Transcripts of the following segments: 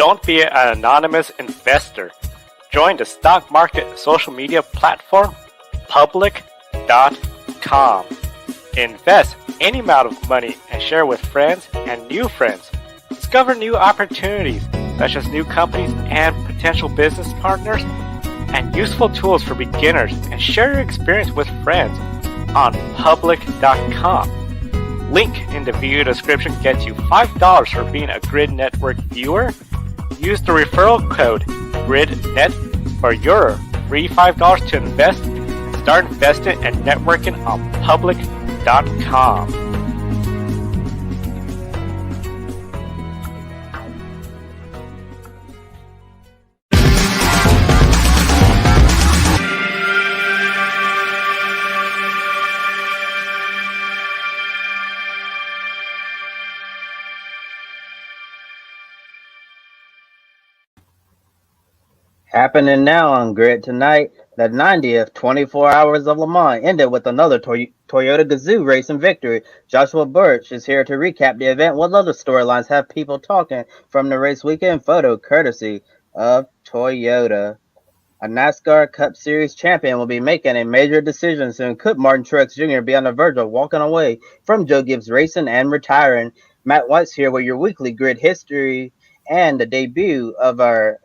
Don't be an anonymous investor. Join the stock market social media platform public.com. Invest any amount of money and share with friends and new friends. Discover new opportunities such as new companies and potential business partners and useful tools for beginners, and share your experience with friends on public.com. Link in the video description gets you $5 for being a Grid Network viewer. Use the referral code GRIDnet for your free $5 to invest. Start investing and networking on public.com. Happening now on Grid tonight, the 90th 24 Hours of Le Mans ended with another Toyota Gazoo racing victory. Joshua Burch is here to recap the event. What other storylines have people talking from the race weekend? Photo courtesy of Toyota. A NASCAR Cup Series champion will be making a major decision soon. Could Martin Truex Jr. be on the verge of walking away from Joe Gibbs Racing and retiring? Matt White's here with your weekly Grid history and the debut of our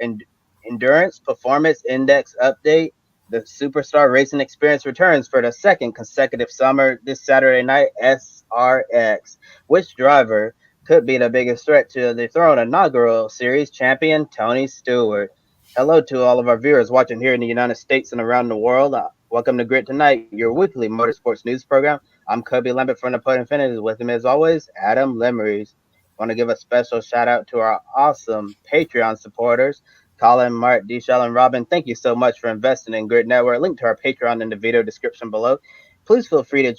Endurance Performance Index update. The Superstar Racing Experience returns for the second consecutive summer this Saturday night. SRX. Which driver could be the biggest threat to dethrone inaugural series champion Tony Stewart? Hello to all of our viewers watching here in the United States and around the world. Welcome to Grid Tonight, your weekly motorsports news program. I'm Kobe Lambeth from the Podium. With him as always, Adam Lemerise. I want to give a special shout out to our awesome Patreon supporters. Colin, Mark, Deshell, and Robin, thank you so much for investing in Grid Network. Link to our Patreon in the video description below. Please feel free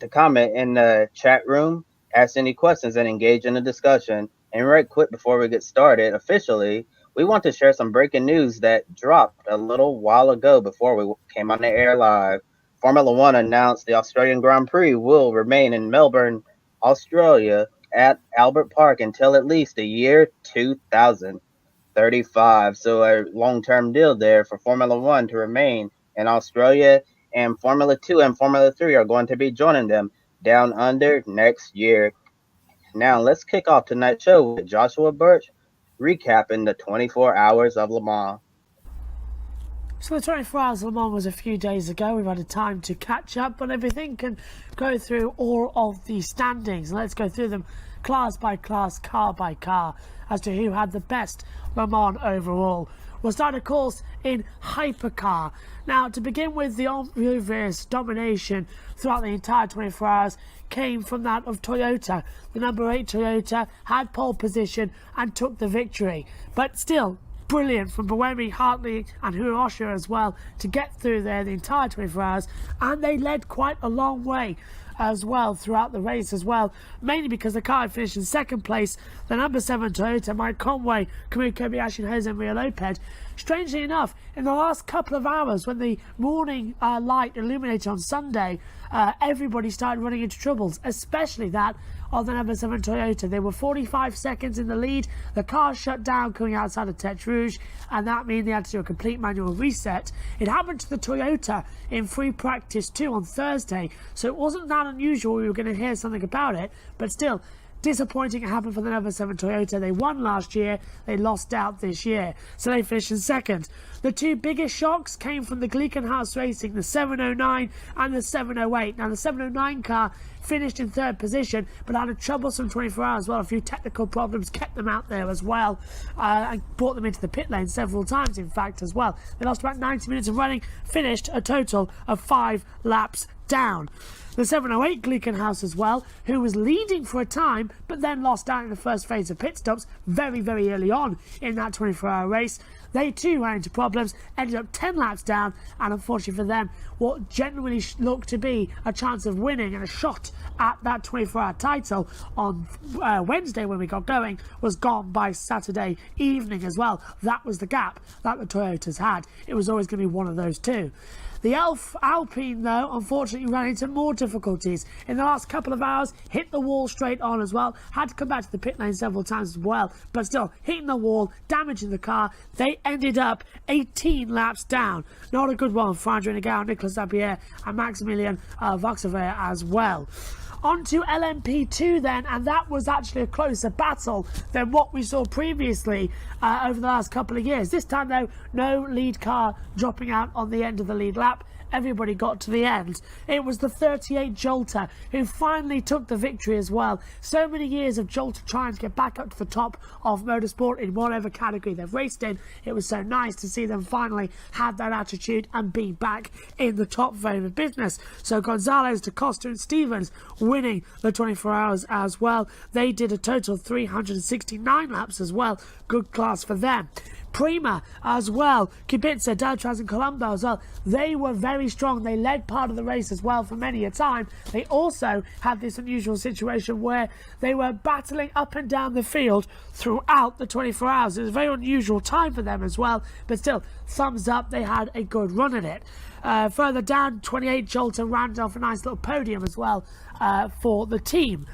to comment in the chat room, ask any questions, and engage in the discussion. And right quick before we get started, officially, we want to share some breaking news that dropped a little while ago before we came on the air live. Formula One announced the Australian Grand Prix will remain in Melbourne, Australia at Albert Park until at least the year 2035. So a long-term deal there for Formula One to remain in Australia, and Formula 2 and Formula 3 are going to be joining them down under next year. Now let's kick off tonight's show with Joshua Burch recapping the 24 Hours of Le Mans. So the 24 Hours of Le Mans was a few days ago. We've had a time to catch up on everything and go through all of the standings. Let's go through them class by class, car by car, as to who had the best Le Mans overall. We'll start, of course, in hypercar. Now, to begin with, the obvious domination throughout the entire 24 hours came from that of Toyota. The number 8 Toyota had pole position and took the victory. But still, brilliant from Buemi, Hartley and Hiroshima as well to get through there the entire 24 hours. And they led quite a long way as well throughout the race as well, mainly because the car finished in second place. The number 7 Toyota, Mike Conway, Kamui Kobayashi and Jose Maria Lopez. Strangely enough, in the last couple of hours when the morning light illuminated on Sunday, everybody started running into troubles, especially that of the number 7 Toyota. They were 45 seconds in the lead. The car shut down coming outside of Tete Rouge, and that meant they had to do a complete manual reset. It happened to the Toyota in free practice too on Thursday, so it wasn't that unusual. We were going to hear something about it, but still, disappointing it happened for the number 7 Toyota. They won last year, they lost out this year, so they finished in second. The two biggest shocks came from the Glickenhaus Racing, the 709 and the 708. Now the 709 car finished in third position, but had a troublesome 24 hours as well. A few technical problems kept them out there as well, and brought them into the pit lane several times, in fact, as well. They lost about 90 minutes of running, finished a total of 5 laps down. The 708 Glickenhaus as well, who was leading for a time, but then lost out in the first phase of pit stops very, very early on in that 24-hour race. They too ran into problems, ended up 10 laps down, and unfortunately for them, what genuinely looked to be a chance of winning and a shot at that 24-hour title on Wednesday when we got going was gone by Saturday evening as well. That was the gap that the Toyotas had. It was always going to be one of those two. The Alpine, though, unfortunately ran into more difficulties. In the last couple of hours, hit the wall straight on as well. Had to come back to the pit lane several times as well. But still, hitting the wall, damaging the car. They ended up 18 laps down. Not a good one for Andre Nagel, Nicolas Lapierre and Maximilian Voxaver as well. On to LMP2 then, and that was actually a closer battle than what we saw previously over the last couple of years. This time though, no lead car dropping out on the end of the lead lap. Everybody got to the end. It was the 38 Jolter who finally took the victory as well. So many years of Jolter trying to get back up to the top of motorsport in whatever category they've raced in. It was so nice to see them finally have that attitude and be back in the top frame of business. So Gonzalez, DaCosta and Stevens winning the 24 hours as well. They did a total of 369 laps as well. Good class for them. Prima as well, Kubica, Daltraz and Colombo as well. They were very strong. They led part of the race as well for many a time. They also had this unusual situation where they were battling up and down the field throughout the 24 hours. It was a very unusual time for them as well, but still, thumbs up, they had a good run at it. Further down, 28 Jolter ran off a nice little podium as well for the team.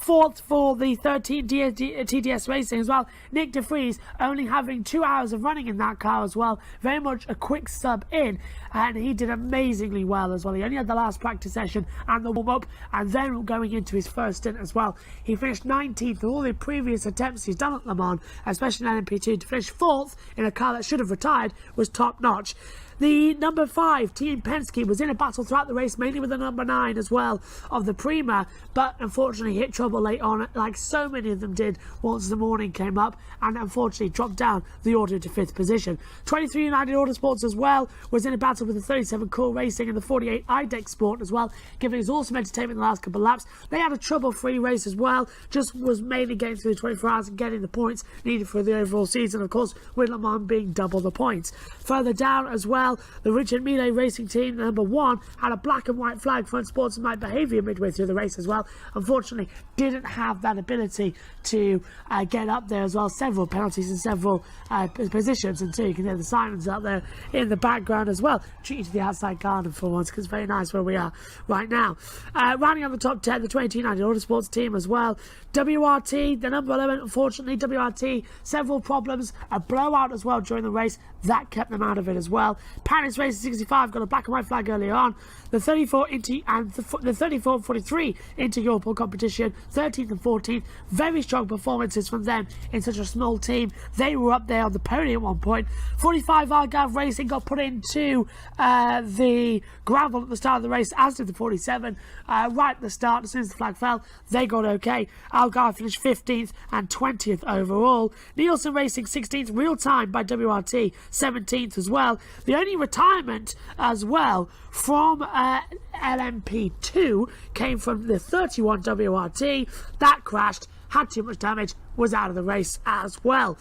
Fourth for the 13 TDS Racing as well. Nick De Vries only having 2 hours of running in that car as well. Very much a quick sub in, and he did amazingly well as well. He only had the last practice session and the warm-up, and then going into his first stint as well. He finished 19th with all the previous attempts he's done at Le Mans, especially in LMP2. To finish 4th in a car that should have retired was top-notch. The number 5, Team Penske, was in a battle throughout the race, mainly with the number 9 as well of the Prima, but unfortunately hit trouble late on, like so many of them did once the morning came up, and unfortunately dropped down the order to 5th position. 23 United Autosports as well was in a battle with the 37 Cool Racing and the 48 IDEX Sport as well, giving us awesome entertainment in the last couple of laps. They had a trouble-free race as well, just was mainly getting through the 24 hours and getting the points needed for the overall season, of course, with Le Mans being double the points. Further down as well, the Richard Mille Racing Team, number 1, had a black and white flag for unsportsmanlike behaviour midway through the race as well. Unfortunately, didn't have that ability to get up there as well. Several penalties in several positions, and too, you can hear the sirens out there in the background as well. Treat you to the outside garden for once, because it's very nice where we are right now. Rounding out the top 10, the 22 United Autosports team as well. WRT, the number 11, unfortunately, WRT, several problems, a blowout as well during the race. That kept them out of it as well. Paris Racing 65 got a black and white flag early on. The 34 and the 34 and 43 inter-Europol competition, 13th and 14th. Very strong performances from them in such a small team. They were up there on the podium at one point. 45 Argave Racing got put into the gravel at the start of the race, as did the 47. Right at the start, as soon as the flag fell, they got okay. Algarve finished 15th and 20th overall. Nielsen Racing 16th, real time by WRT, 17th as well. The only retirement as well from LMP2 came from the 31 WRT. That crashed, had too much damage, was out of the race as well.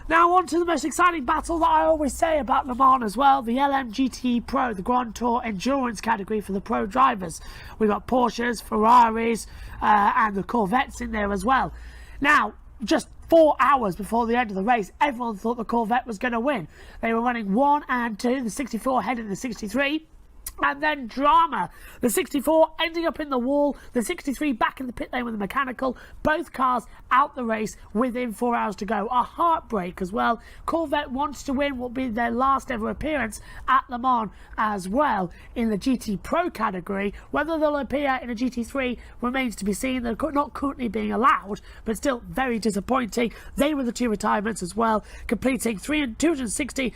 Now on to the most exciting battle that I always say about Le Mans as well, the LMGT Pro, the Grand Tour Endurance category for the pro drivers. We've got Porsches, Ferraris, and the Corvettes in there as well. Now, just 4 hours before the end of the race, everyone thought the Corvette was going to win. They were running 1 and 2, the 64 heading the 63. And then drama. The 64 ending up in the wall. The 63 back in the pit lane with the mechanical. Both cars out the race within 4 hours to go. A heartbreak as well. Corvette wants to win what will be their last ever appearance at Le Mans as well in the GT Pro category. Whether they'll appear in a GT3 remains to be seen. They're not currently being allowed, but still very disappointing. They were the 2 retirements as well, completing 260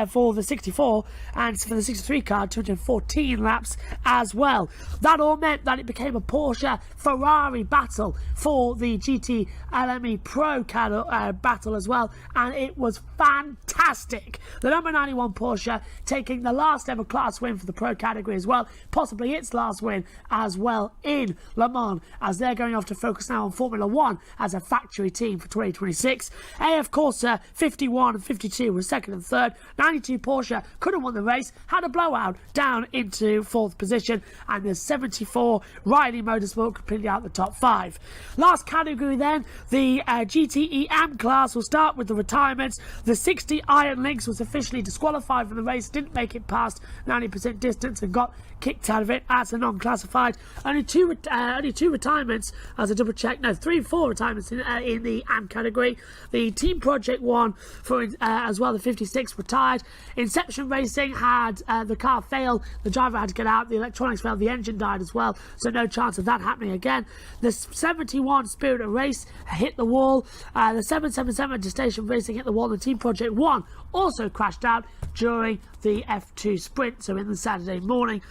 for the 64, and for the 63 car, 214 laps as well. That all meant that it became a Porsche Ferrari battle for the GT LME Pro battle as well, and it was fantastic. The number 91 Porsche taking the last ever class win for the Pro category as well, possibly its last win as well in Le Mans, as they're going off to focus now on Formula 1 as a factory team for 2026. AF Corsa 51 and 52 was second and third. 92 Porsche could have won the race, had a blowout down into 4th position, and the 74 Riley Motorsport completely out the top 5. Last category then, the GTE-AM class will start with the retirements. The 60 Iron Lynx was officially disqualified from the race, didn't make it past 90% distance and got kicked out of it as a non-classified. Only two retirements, as a double check. No, 4 retirements in the AM category. The Team Project one for as well. The 56 retired. Inception Racing had the car fail. The driver had to get out. The electronics failed. The engine died as well. So no chance of that happening again. The 71 Spirit of Race hit the wall. The 777 Station Racing hit the wall. The Team Project one also crashed out during the F2 sprint. So in the Saturday morning.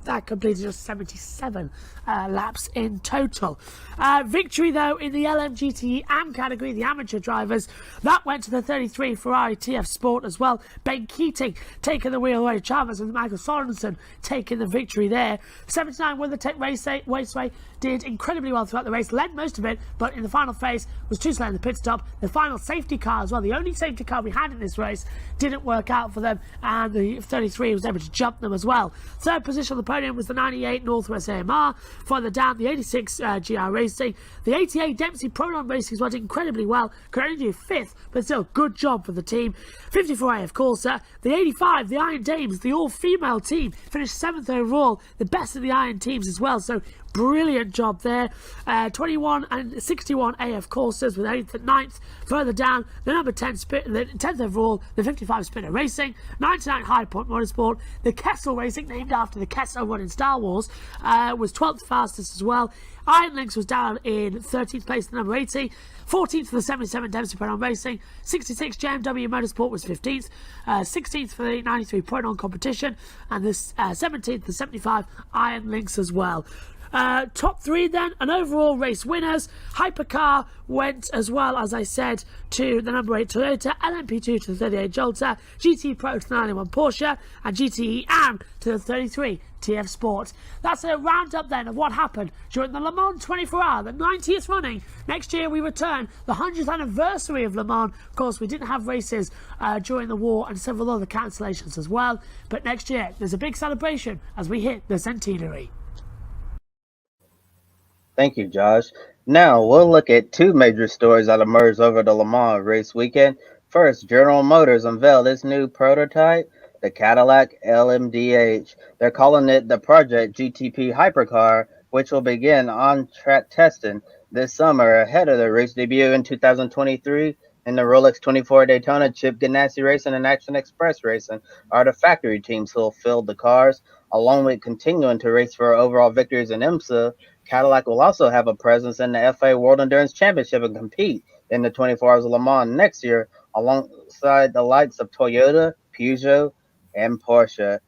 That completed just 77 laps in total. Victory, though, in the LMGTE AM category, the amateur drivers, that went to the 33 Ferrari TF Sport as well. Ben Keating taking the wheel away, Chavez and Michael Sorensen taking the victory there. 79 WeatherTech Raceway did incredibly well throughout the race, led most of it, but in the final phase was too slow in the pit stop. The final safety car as well, the only safety car we had in this race, didn't work out for them, and the 33 was able to jump them as well. 3rd position on the podium was the 98 Northwest AMR. Further down, the 86 GR Racing. The 88 Dempsey Proton Racing did incredibly well. Could only do 5th, but still, good job for the team. 54 AF Corsa. The 85, the Iron Dames, the all-female team, finished 7th overall. The best of the Iron teams as well, so brilliant job there. 21 and 61 AF Corsas with 8th and 9th. Further down, the number 10 the 10th overall, the 55 Spinner Racing, 99 High Point Motorsport, the Kessel Racing, named after the Kessel one in Star Wars, was 12th fastest as well. Iron Lynx was down in 13th place, the number 80. 14th for the 77 Dempsey Proton Racing. 66 JMW Motorsport was 15th. 16th for the 93 Proton Competition. And the 17th, the 75 Iron Lynx as well. Top 3 then, and overall race winners. Hypercar went as well, as I said, to the number 8 Toyota, LMP2 to the 38 Jolter, GT Pro to the 91 Porsche, and GTE AM to the 33 TF Sport. That's a roundup then of what happened during the Le Mans 24 Hour, the 90th running. Next year we return, the 100th anniversary of Le Mans. Of course, we didn't have races during the war and several other cancellations as well, but next year there's a big celebration as we hit the centenary. Thank you, Josh. Now, we'll look at 2 major stories that emerged over the Le Mans race weekend. First, General Motors unveiled its new prototype, the Cadillac LMDh. They're calling it the Project GTP Hypercar, which will begin on-track testing this summer ahead of the race debut in 2023. In the Rolex 24 Daytona, Chip Ganassi Racing and Action Express Racing are the factory teams who will field the cars, along with continuing to race for overall victories in IMSA. Cadillac will also have a presence in the FA World Endurance Championship and compete in the 24 Hours of Le Mans next year alongside the likes of Toyota, Peugeot, and Porsche.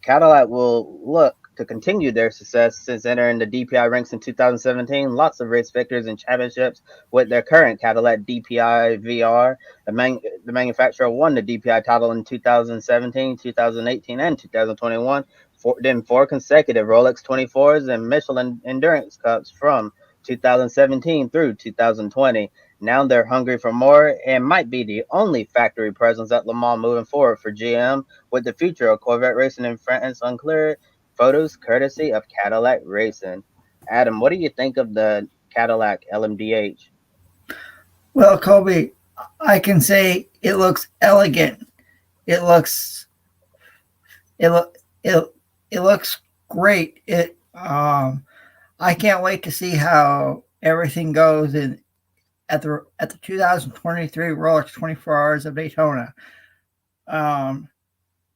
Cadillac will look to continue their success since entering the DPI ranks in 2017. Lots of race victories and championships with their current Cadillac DPI VR. The manufacturer won the DPI title in 2017, 2018, and 2021. 4 consecutive Rolex 24s and Michelin Endurance Cups from 2017 through 2020. Now they're hungry for more and might be the only factory presence at Le Mans moving forward for GM, with the future of Corvette racing in France unclear. Photos courtesy of Cadillac Racing. Adam, what do you think of the Cadillac LMDh? Well, Kobe, I can say it looks elegant. It looks great. I can't wait to see how everything goes at the 2023 Rolex 24 Hours of Daytona.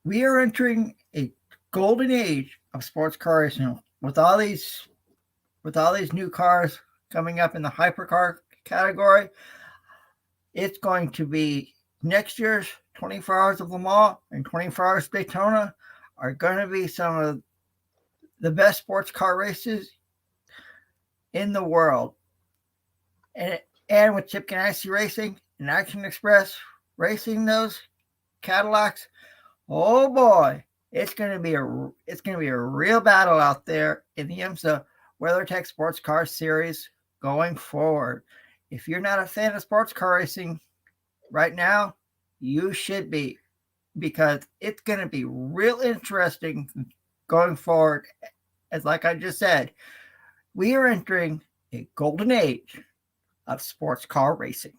We are entering a golden age of sports car racing with all these new cars coming up in the hypercar category. It's going to be next year's 24 Hours of Le Mans and 24 Hours of Daytona are going to be some of the best sports car races in the world. And with Chip Ganassi Racing and Action Express racing those Cadillacs, oh boy, it's going to be a real battle out there in the IMSA WeatherTech Sports Car Series going forward. If you're not a fan of sports car racing right now, you should be, because it's going to be real interesting going forward, as like I just said, we are entering a golden age of sports car racing.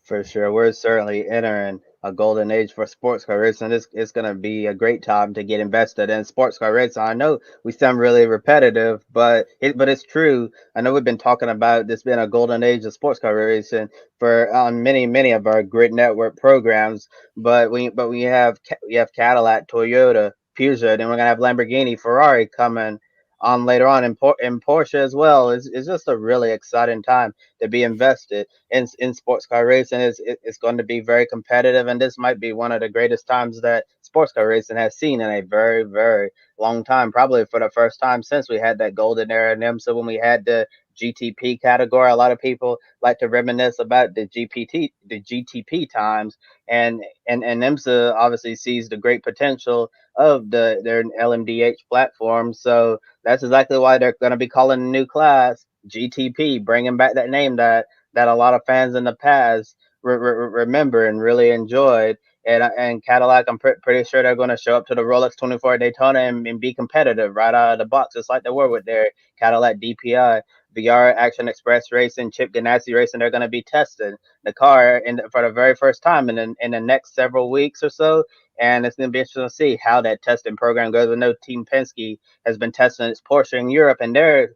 For sure, we're certainly entering a golden age for sports car racing. It's going to be a great time to get invested in sports car racing. I know we sound really repetitive, but it's true. I know we've been talking about this being a golden age of sports car racing for on many of our Grid Network programs. But we have Cadillac, Toyota, Peugeot, and we're gonna have Lamborghini, Ferrari coming on later on, in Porsche as well. It's just a really exciting time to be invested in sports car racing. It's going to be very competitive, and this might be one of the greatest times that sports car racing has seen in a very long time. Probably for the first time since we had that golden era in IMSA when we had the GTP category. A lot of people like to reminisce about the GTP times, and IMSA obviously sees the great potential of their LMDh platform. So that's exactly why they're going to be calling a new class GTP, bringing back that name that a lot of fans in the past remember and really enjoyed. And Cadillac, I'm pretty sure they're going to show up to the Rolex 24 Daytona and be competitive right out of the box, just like they were with their Cadillac DPI. VR Action Express Racing, Chip Ganassi Racing, they're going to be testing the car for the very first time in the next several weeks or so. And it's going to be interesting to see how that testing program goes. I know Team Penske has been testing its Porsche in Europe, and they're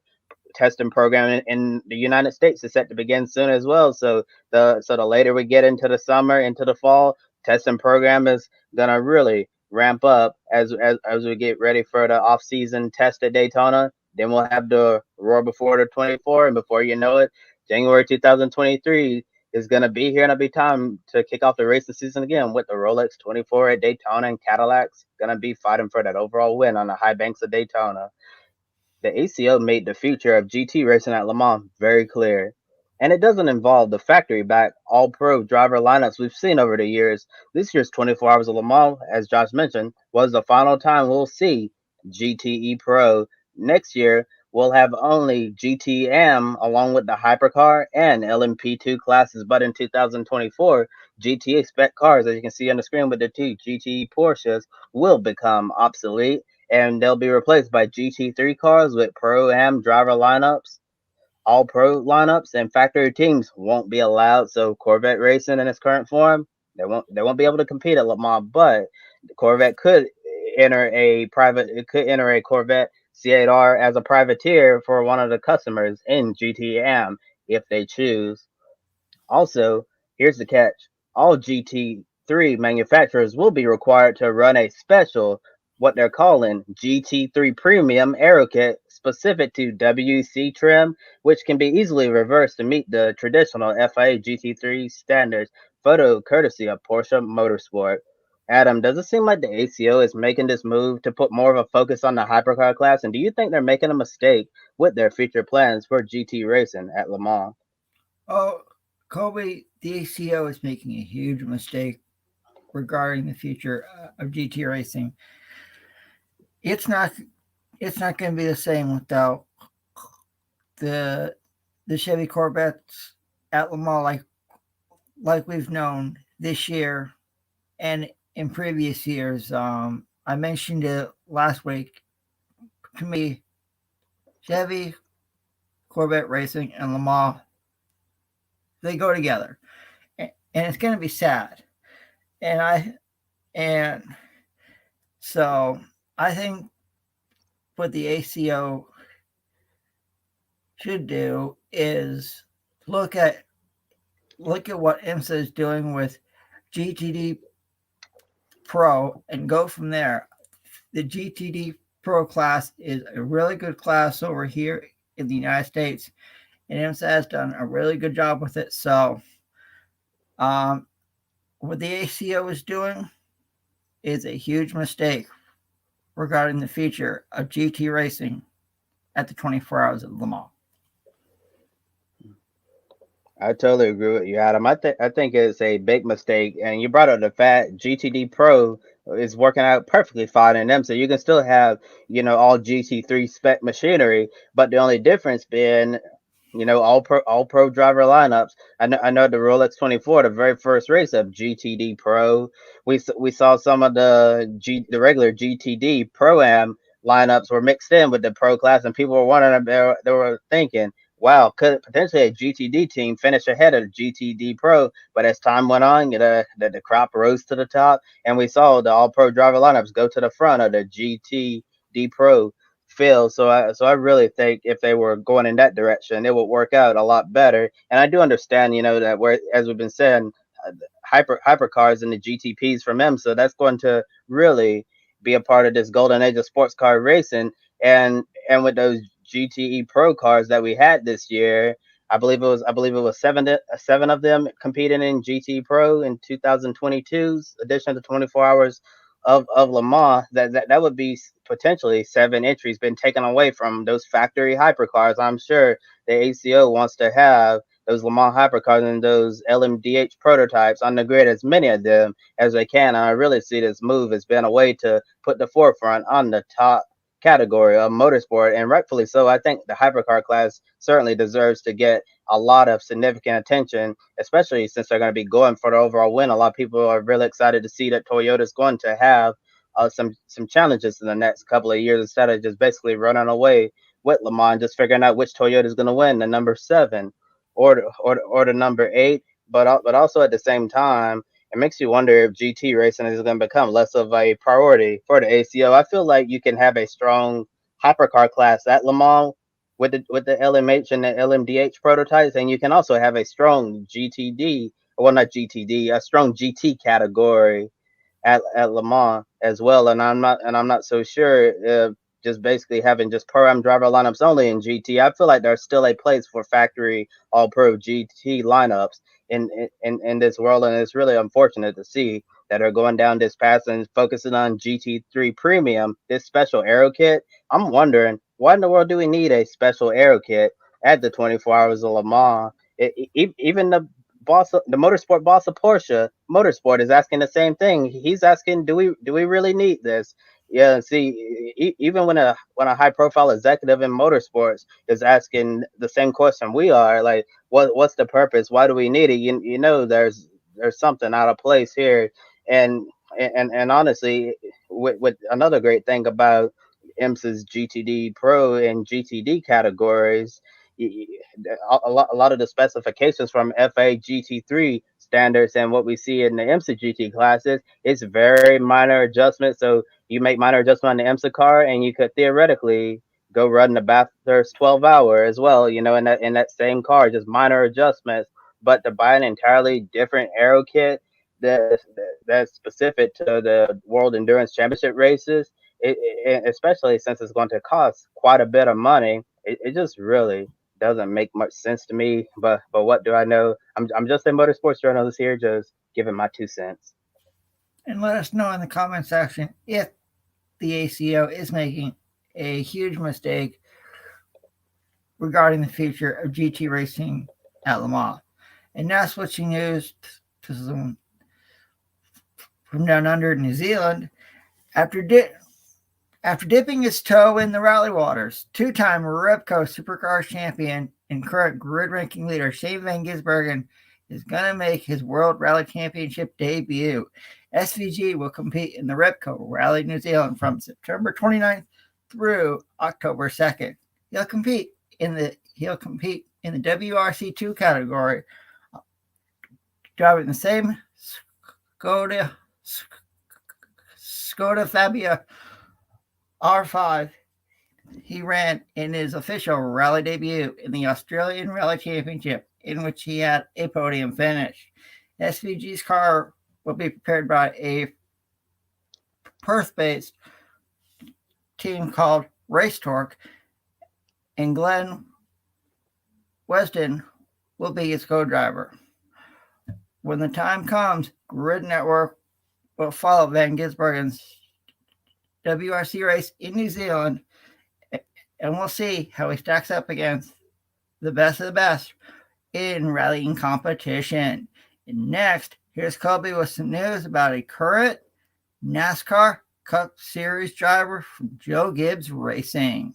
testing program in the United States is set to begin soon as well. So the later we get into the summer, into the fall, testing program is gonna really ramp up as we get ready for the off season test at Daytona. Then we'll have the Roar Before the 24, and before you know it, January 2023 is gonna be here, and it'll be time to kick off the racing season again with the Rolex 24 at Daytona, and Cadillac's gonna be fighting for that overall win on the high banks of Daytona. The ACO made the future of GT racing at Le Mans very clear, and it doesn't involve the factory back all pro driver lineups we've seen over the years. This year's 24 Hours of Le Mans, as Josh mentioned, was the final time we'll see GTE Pro. Next year, we'll have only GTM along with the Hypercar and LMP2 classes, but in 2024, GT spec cars, as you can see on the screen with the two GTE Porsches, will become obsolete and they'll be replaced by GT3 cars with Pro-Am driver lineups, all pro lineups, and factory teams won't be allowed. So Corvette racing in its current form, they won't be able to compete at Le Mans, but the Corvette could enter a Corvette C8R as a privateer for one of the customers in GTM if they choose. Also, here's the catch. All GT3 manufacturers will be required to run a special, what they're calling GT3 Premium Aero Kit specific to WC trim, which can be easily reversed to meet the traditional FIA GT3 standards, photo courtesy of Porsche Motorsport. Adam, does it seem like the ACO is making this move to put more of a focus on the hypercar class? And do you think they're making a mistake with their future plans for GT racing at Le Mans? Oh, Kobe, the ACO is making a huge mistake regarding the future of GT racing. It's not going to be the same without the Chevy Corvettes at Le Mans like we've known this year and in previous years. I mentioned it last week. To me, Chevy, Corvette racing, and Le Mans, they go together, and it's going to be sad. And so I think what the ACO should do is look at what IMSA is doing with GTD Pro and go from there. The GTD Pro class is a really good class over here in the United States, and IMSA has done a really good job with it. So what the ACO is doing is a huge mistake regarding the future of GT racing at the 24 Hours of Le Mans. I totally agree with you, Adam. I think it's a big mistake, and you brought up the fact GTD Pro is working out perfectly fine in them, so you can still have all GT3 spec machinery, but the only difference being all pro driver lineups. I know the Rolex 24, the very first race of GTD Pro. We saw some of the regular GTD Pro Am lineups were mixed in with the pro class, and people were wondering, they were thinking, wow, could potentially a GTD team finish ahead of the GTD Pro? But as time went on, the crop rose to the top, and we saw the all pro driver lineups go to the front of the GTD Pro field. So I really think if they were going in that direction, it would work out a lot better. And I do understand, that where, as we've been saying, hypercars and the GTPs from IMSA, that's going to really be a part of this golden age of sports car racing. And with those GTE Pro cars that we had this year, I believe it was seven of them competing in GT Pro in 2022's edition of the 24 hours of Le Mans. That would be potentially 7 entries been taken away from those factory hypercars. I'm sure the ACO wants to have those Le Mans hypercars and those LMDh prototypes on the grid, as many of them as they can. And I really see this move as being a way to put the forefront on the top category of motorsport, and rightfully so. I think the hypercar class certainly deserves to get a lot of significant attention, especially since they're going to be going for the overall win. A lot of people are really excited to see that Toyota's going to have some challenges in the next couple of years, instead of just basically running away with Le Mans, just figuring out which Toyota is going to win, the number 7 or the number 8. But also at the same time, it makes you wonder if GT racing is going to become less of a priority for the ACO. I feel like you can have a strong hypercar class at Le Mans with the LMH and the LMDH prototypes, and you can also have a strong GTD, well, not GTD, a strong GT category at Le Mans as well. And I'm not so sure if just basically having just pro-am driver lineups only in GT. I feel like there's still a place for factory all pro GT lineups in this world, and it's really unfortunate to see that are going down this path and focusing on GT3 Premium, this special aero kit. I'm wondering, why in the world do we need a special aero kit at the 24 hours of Le Mans? Even the motorsport boss of Porsche Motorsport is asking the same thing. He's asking, do we really need this? Yeah, see, even when a high profile executive in motorsports is asking the same question we are, like, what's the purpose? Why do we need it? There's something out of place here. And honestly, with another great thing about IMSA's GTD Pro and GTD categories, a lot of the specifications from FA GT3 standards and what we see in the IMSA GT classes, it's very minor adjustments. So you make minor adjustment on the IMSA car, and you could theoretically go run the Bathurst 12 hour as well, in that same car, just minor adjustments. But to buy an entirely different aero kit that's specific to the World Endurance Championship races, especially since it's going to cost quite a bit of money, it just really doesn't make much sense to me. But what do I know? I'm just a motorsports journalist here, just giving my 2 cents. And let us know in the comment section if the ACO is making a huge mistake regarding the future of GT racing at Le Mans. And now switching news to some from down under New Zealand. After dipping his toe in the rally waters, 2-time Repco Supercars champion and current grid ranking leader Shane Van Gisbergen is going to make his World Rally Championship debut. SVG will compete in the Repco Rally New Zealand from September 29th through October 2nd. He'll compete in the WRC2 category, driving the same Skoda Fabia R5 he ran in his official rally debut in the Australian Rally Championship, in which he had a podium finish. SVG's car will be prepared by a Perth-based team called Race Torque, and Glenn Weston will be his co-driver. When the time comes, Grid Network will follow Van Gisbergen's WRC race in New Zealand, and we'll see how he stacks up against the best of the best in rallying competition. And next, here's Kobe with some news about a current NASCAR Cup Series driver from Joe Gibbs Racing.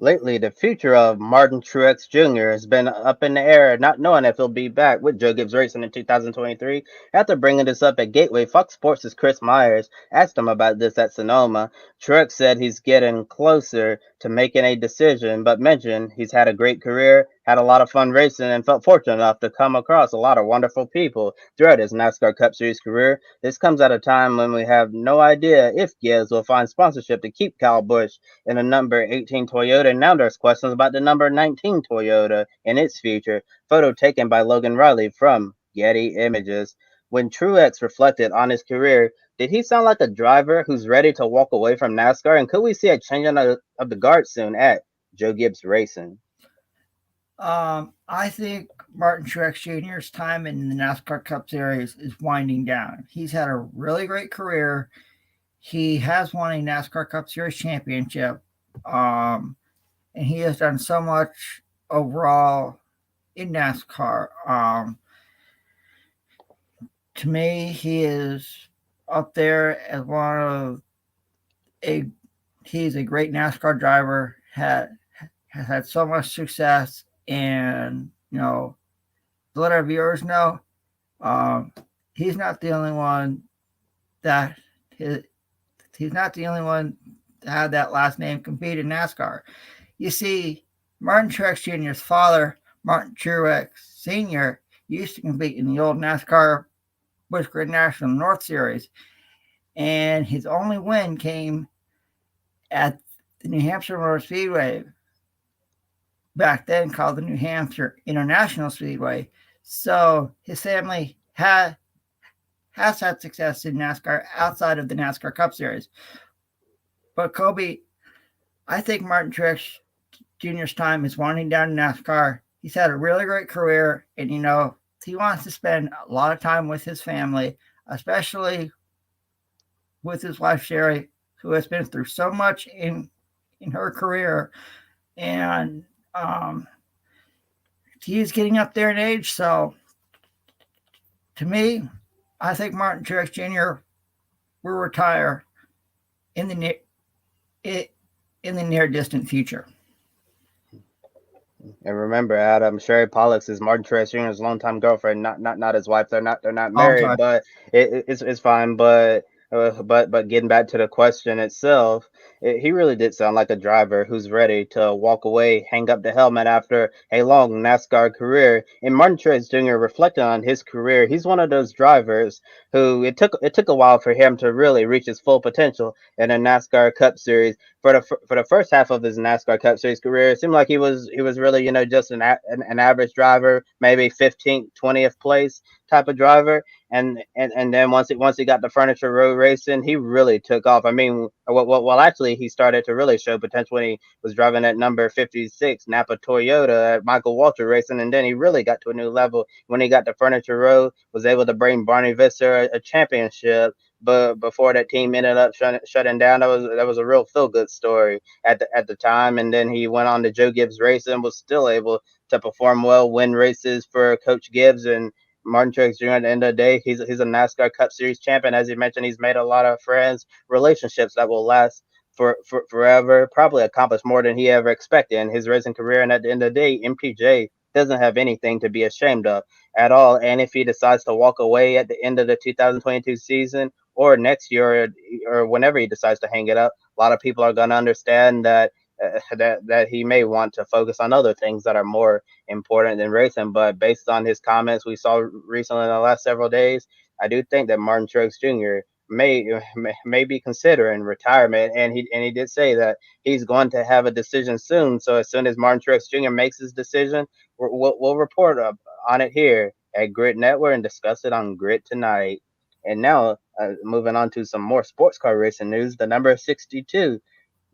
Lately, the future of Martin Truex Jr. has been up in the air, not knowing if he'll be back with Joe Gibbs Racing in 2023. After bringing this up at Gateway, Fox Sports' Chris Myers asked him about this at Sonoma. Truex said he's getting closer to making a decision, but mentioned he's had a great career, had a lot of fun racing, and felt fortunate enough to come across a lot of wonderful people throughout his NASCAR Cup Series career. This comes at a time when we have no idea if Gibbs will find sponsorship to keep Kyle Busch in a number 18 Toyota, and now there's questions about the number 19 Toyota and its future. Photo taken by Logan Riley from Getty Images. When Truex reflected on his career, did he sound like a driver who's ready to walk away from NASCAR? And could we see a changing of the guard soon at Joe Gibbs Racing? I think Martin Truex Jr.'s time in the NASCAR Cup Series is winding down. He's had a really great career. He has won a NASCAR Cup Series championship, and he has done so much overall in NASCAR. To me, he is up there as he's a great NASCAR driver. Has had so much success, and to let our viewers know, he's not the only one that he's not the only one that had that last name compete in NASCAR. You see, Martin Truex Jr.'s father, Martin Truex Sr., used to compete in the old NASCAR Busch Grid National North Series, and his only win came at the New Hampshire Motor Speedway, back then called the New Hampshire International Speedway. So his family has had success in NASCAR outside of the NASCAR Cup Series. But Kobe, I think Martin Truex Jr.'s time is winding down in NASCAR. He's had a really great career, and he wants to spend a lot of time with his family, especially with his wife Sherry, who has been through so much in her career, and he's getting up there in age. So, to me, I think Martin Truex Jr. will retire in the near distant future. And remember, Adam, Sherry Pollux is Martin Truex Jr.'s longtime girlfriend, not his wife. They're not married, but it's fine. But getting back to the question itself, he really did sound like a driver who's ready to walk away, hang up the helmet after a long NASCAR career. And Martin Truex Jr. reflecting on his career, he's one of those drivers who it took a while for him to really reach his full potential in a NASCAR Cup Series. For the first half of his NASCAR Cup Series career, it seemed like he was really just an average driver, maybe 15th, 20th place type of driver. And then once he got the furniture road racing, he really took off. I mean, well, actually, he started to really show potential when he was driving that number 56 Napa Toyota at Michael Walter Racing, and then he really got to a new level when he got the furniture road, was able to bring Barney Visser a championship. But before that team ended up shutting down, that was a real feel good story at the time. And then he went on to Joe Gibbs Racing, was still able to perform well, win races for Coach Gibbs. And Martin Truex Jr. at the end of the day, he's a NASCAR Cup Series champion. As you mentioned, he's made a lot of friends, relationships that will last for forever. Probably accomplished more than he ever expected in his racing career. And at the end of the day, MTJ doesn't have anything to be ashamed of at all. And if he decides to walk away at the end of the 2022 season or next year or whenever he decides to hang it up, a lot of people are going to understand that that he may want to focus on other things that are more important than racing. But based on his comments we saw recently in the last several days, I do think that Martin Truex Jr. may be considering retirement, and he did say that he's going to have a decision soon. So as soon as Martin Truex Jr. makes his decision, we'll report on it here at GRIDnet and discuss it on Grid Tonight. And now, moving on to some more sports car racing news, the number 62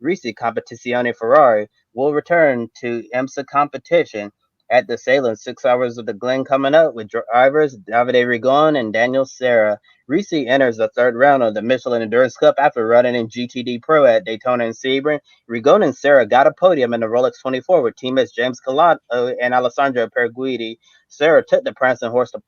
Risi Competizione Ferrari will return to IMSA competition at the Salem 6 Hours of the Glen coming up with drivers Davide Rigon and Daniel Serra. Risi enters the third round of the Michelin Endurance Cup after running in GTD Pro at Daytona and Sebring. Rigon and Serra got a podium in the Rolex 24 with teammates James Calato and Alessandro Perguidi. Serra took the prancing horse to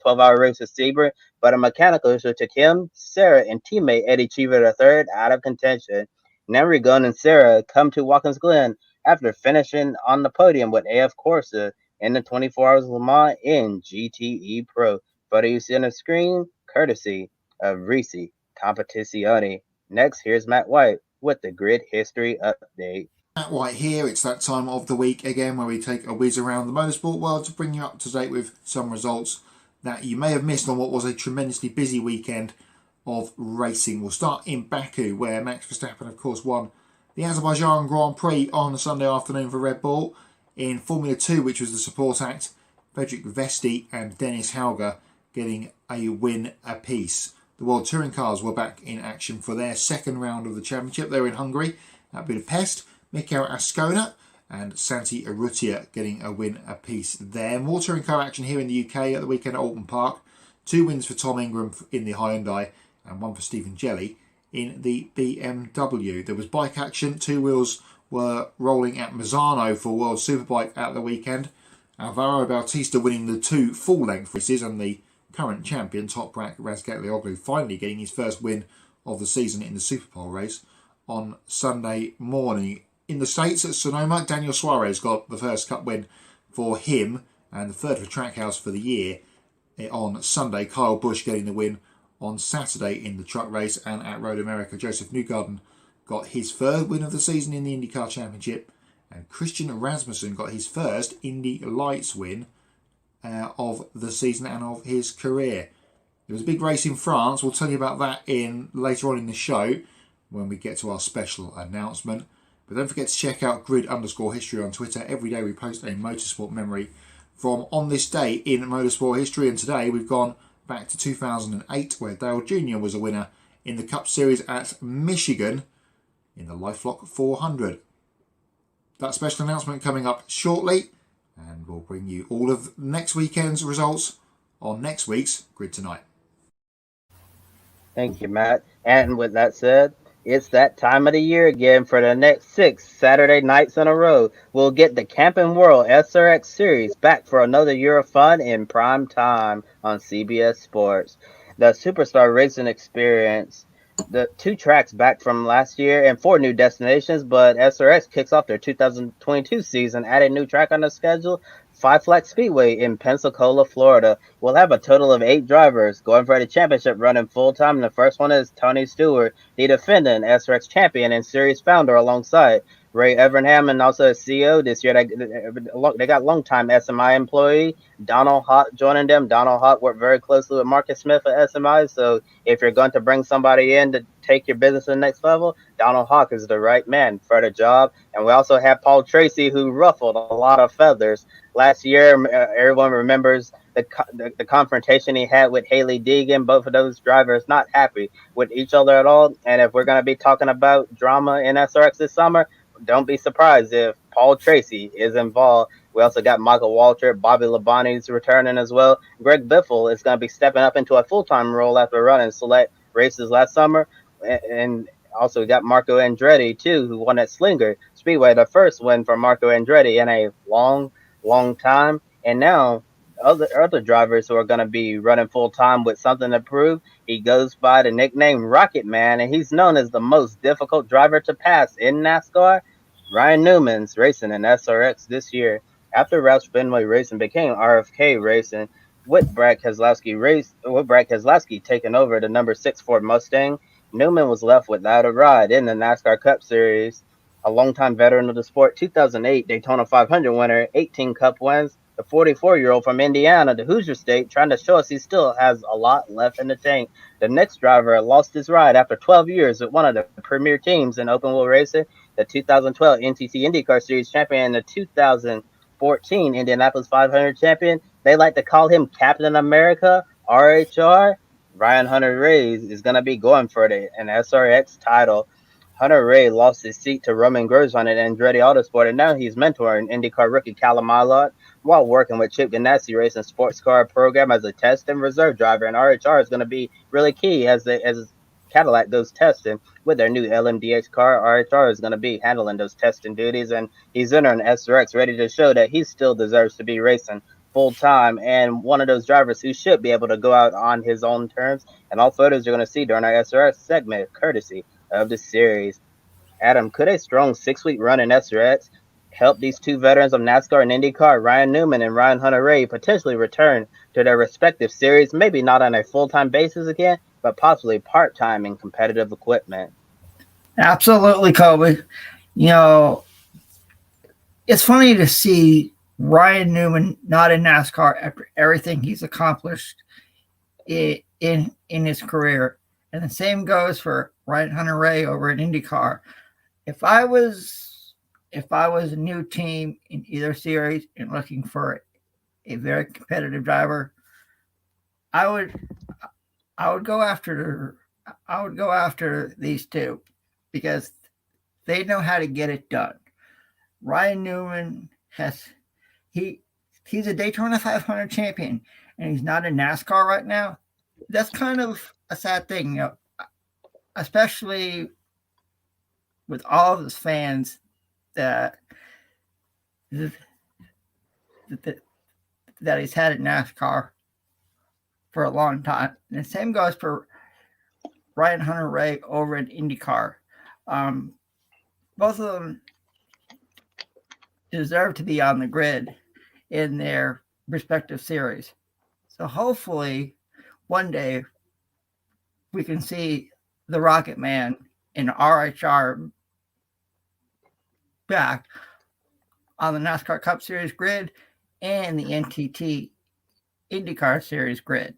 12-hour race with Sebring, but a mechanical issue took him, Serra, and teammate Eddie Cheever III out of contention. Now Rigon and Serra come to Watkins Glen after finishing on the podium with AF Corsa in the 24 Hours of Le Mans in GTE Pro. Photo you see on the screen, courtesy of Reese Competizione. Next, here's Matt White with the grid history update. Matt White here. It's that time of the week again where we take a whiz around the motorsport world to bring you up to date with some results that you may have missed on what was a tremendously busy weekend of racing. We'll start in Baku, where Max Verstappen, of course, won the Azerbaijan Grand Prix on a Sunday afternoon for Red Bull. In Formula 2, which was the support act, Frederick Vesti and Dennis Hauger getting a win apiece. The World Touring Cars were back in action for their second round of the championship. They were in Hungary at Budapest. Mikel Ascona and Santi Urrutia getting a win apiece there. More touring car action here in the UK at the weekend at Alton Park. 2 wins for Tom Ingram in the Hyundai and 1 for Stephen Jelley in the BMW. There was bike action. 2 wheels were rolling at Misano for World Superbike at the weekend. Alvaro Bautista winning the 2 full-length races, and the current champion, Toprak Razgatlioglu, finally getting his first win of the season in the Superpole race on Sunday morning. In the States at Sonoma, Daniel Suarez got the first Cup win for him and the third for Trackhouse for the year on Sunday. Kyle Busch getting the win on Saturday in the truck race. And at Road America, Joseph Newgarden got his third win of the season in the IndyCar Championship, and Christian Rasmussen got his first Indy Lights win of the season and of his career. There was a big race in France. We'll tell you about that later on in the show when we get to our special announcement. But don't forget to check out grid_history on Twitter. Every day we post a motorsport memory from on this day in motorsport history. And today we've gone back to 2008, where Dale Jr. was a winner in the Cup Series at Michigan in the LifeLock 400. That special announcement coming up shortly, and we'll bring you all of next weekend's results on next week's Grid Tonight. Thank you, Matt. And with that said, it's that time of the year again. For the next 6 Saturday nights in a row, we'll get the Camping World SRX Series back for another year of fun in prime time on CBS Sports. The Superstar Racing Experience, the 2 tracks back from last year and 4 new destinations, but SRX kicks off their 2022 season at a new track on the schedule, Five Flags Speedway in Pensacola, Florida. We'll have a total of 8 drivers going for the championship running full-time. The first one is Tony Stewart, the defending SRX champion and series founder, alongside Ray Evernham, and also as CEO this year. They got longtime SMI employee Donald Hawk joining them. Donald Hawk worked very closely with Marcus Smith at SMI, so if you're going to bring somebody in to take your business to the next level, Donald Hawk is the right man for the job. And we also have Paul Tracy, who ruffled a lot of feathers last year. Everyone remembers the confrontation he had with Haley Deegan. Both of those drivers not happy with each other at all. And if we're going to be talking about drama in SRX this summer, don't be surprised if Paul Tracy is involved. We also got Michael Walter, Bobby Labonte's returning as well. Greg Biffle is going to be stepping up into a full-time role after running select races last summer. And also we got Marco Andretti, too, who won at Slinger Speedway, the first win for Marco Andretti in a long time. And now other drivers who are going to be running full-time with something to prove. He goes by the nickname Rocket Man, and he's known as the most difficult driver to pass in NASCAR. Ryan Newman's racing in SRX this year. After Roush Fenway Racing became RFK Racing, with Brad Keselowski taking over the number 6 Ford Mustang, Newman was left without a ride in the NASCAR Cup Series. A longtime veteran of the sport, 2008 Daytona 500 winner, 18 Cup wins, the 44-year-old from Indiana, the Hoosier State, trying to show us he still has a lot left in the tank. The next driver lost his ride after 12 years with one of the premier teams in open wheel racing, the 2012 NTT IndyCar Series champion and the 2014 Indianapolis 500 champion. They like to call him Captain America, RHR. Ryan Hunter-Reay is going to be going for an SRX title. Hunter-Reay lost his seat to Roman Grosjean at Andretti Autosport, and now he's mentoring IndyCar rookie Callum Ilott while working with Chip Ganassi Racing sports car program as a test and reserve driver. And RHR is going to be really key as Cadillac goes testing with their new LMDh car. RHR is going to be handling those testing duties, and he's entering SRX ready to show that he still deserves to be racing full-time, and one of those drivers who should be able to go out on his own terms. And all photos you're going to see during our SRX segment, courtesy of the series. Adam, could a strong 6-week run in SRX help these two veterans of NASCAR and IndyCar, Ryan Newman and Ryan Hunter-Reay, potentially return to their respective series, maybe not on a full-time basis again, but possibly part-time in competitive equipment. Absolutely, Kobe. You know, it's funny to see Ryan Newman not in NASCAR after everything he's accomplished in his career, and the same goes for Ryan Hunter-Reay over at IndyCar. If I was a new team in either series and looking for a very competitive driver, I would go after these two because they know how to get it done. Ryan Newman he's a Daytona 500 champion and he's not in NASCAR right now. That's kind of a sad thing, you know, especially with all of his fans that he's had in NASCAR for a long time. And the same goes for Ryan Hunter-Reay over at IndyCar. Both of them deserve to be on the grid in their respective series. So hopefully one day we can see the Rocket Man in RHR back on the NASCAR Cup Series grid and the NTT IndyCar Series grid.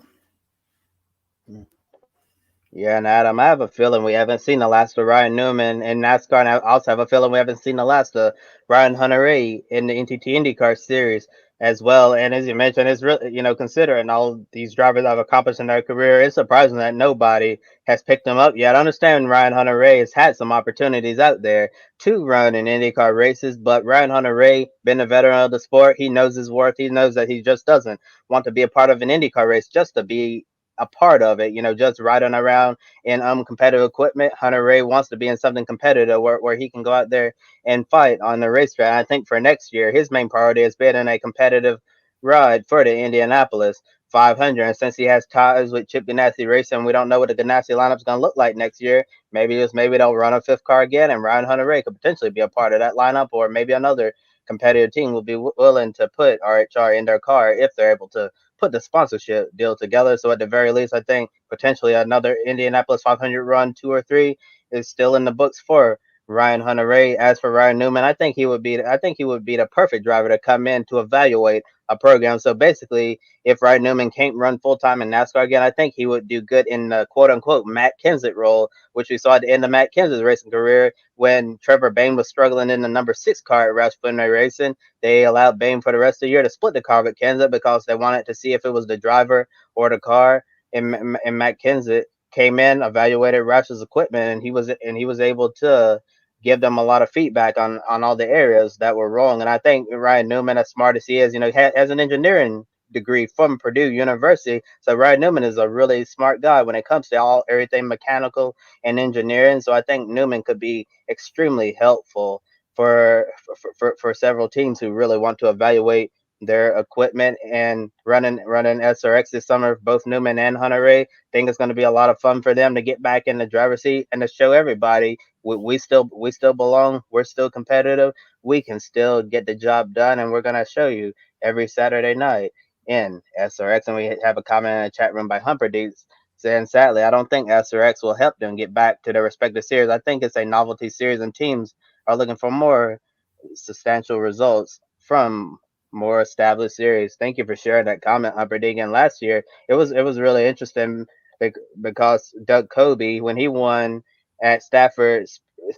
Yeah, and Adam, I have a feeling we haven't seen the last of Ryan Newman in NASCAR, and I also have a feeling we haven't seen the last of Ryan Hunter-Reay in the NTT IndyCar Series as well. And as you mentioned, it's really, considering all these drivers have accomplished in their career, it's surprising that nobody has picked them up yet. I understand Ryan Hunter-Reay has had some opportunities out there to run in IndyCar races, but Ryan Hunter-Reay, been a veteran of the sport, he knows his worth. He knows that he just doesn't want to be a part of an IndyCar race just to be a part of it, just riding around in competitive equipment. Hunter-Reay wants to be in something competitive where he can go out there and fight on the racetrack. I think for next year, his main priority is being in a competitive ride for the Indianapolis 500. And since he has ties with Chip Ganassi Racing, we don't know what the Ganassi lineup is going to look like next year. Maybe they'll run a fifth car again, and Ryan Hunter-Reay could potentially be a part of that lineup, or maybe another competitive team will be willing to put RHR in their car if they're able to put the sponsorship deal together. So at the very least, I think potentially another Indianapolis 500 run, 2 or 3, is still in the books for Ryan Hunter-Reay. As for Ryan Newman, I think he would be the perfect driver to come in to evaluate a program. So basically, if Ryan Newman can't run full time in NASCAR again, I think he would do good in the quote unquote Matt Kenseth role, which we saw at the end of Matt Kenseth's racing career when Trevor Bayne was struggling in the number 6 car at Roush Fenway Racing. They allowed Bayne for the rest of the year to split the car with Kenseth because they wanted to see if it was the driver or the car. And Matt Kenseth came in, evaluated Roush's equipment, and he was able to give them a lot of feedback on all the areas that were wrong. And I think Ryan Newman, as smart as he is, has an engineering degree from Purdue University. So Ryan Newman is a really smart guy when it comes to everything mechanical and engineering. So I think Newman could be extremely helpful for several teams who really want to evaluate their equipment and running SRX this summer. Both Newman and Hunter-Reay think it's going to be a lot of fun for them to get back in the driver's seat and to show everybody we still belong. We're still competitive. We can still get the job done, and we're going to show you every Saturday night in SRX. And we have a comment in the chat room by Humperdeeds saying, sadly, I don't think SRX will help them get back to their respective series. I think it's a novelty series, and teams are looking for more substantial results from more established series. Thank you for sharing that comment, Humperdeed. And last year, it was really interesting because Doug Kobe, when he won at Stafford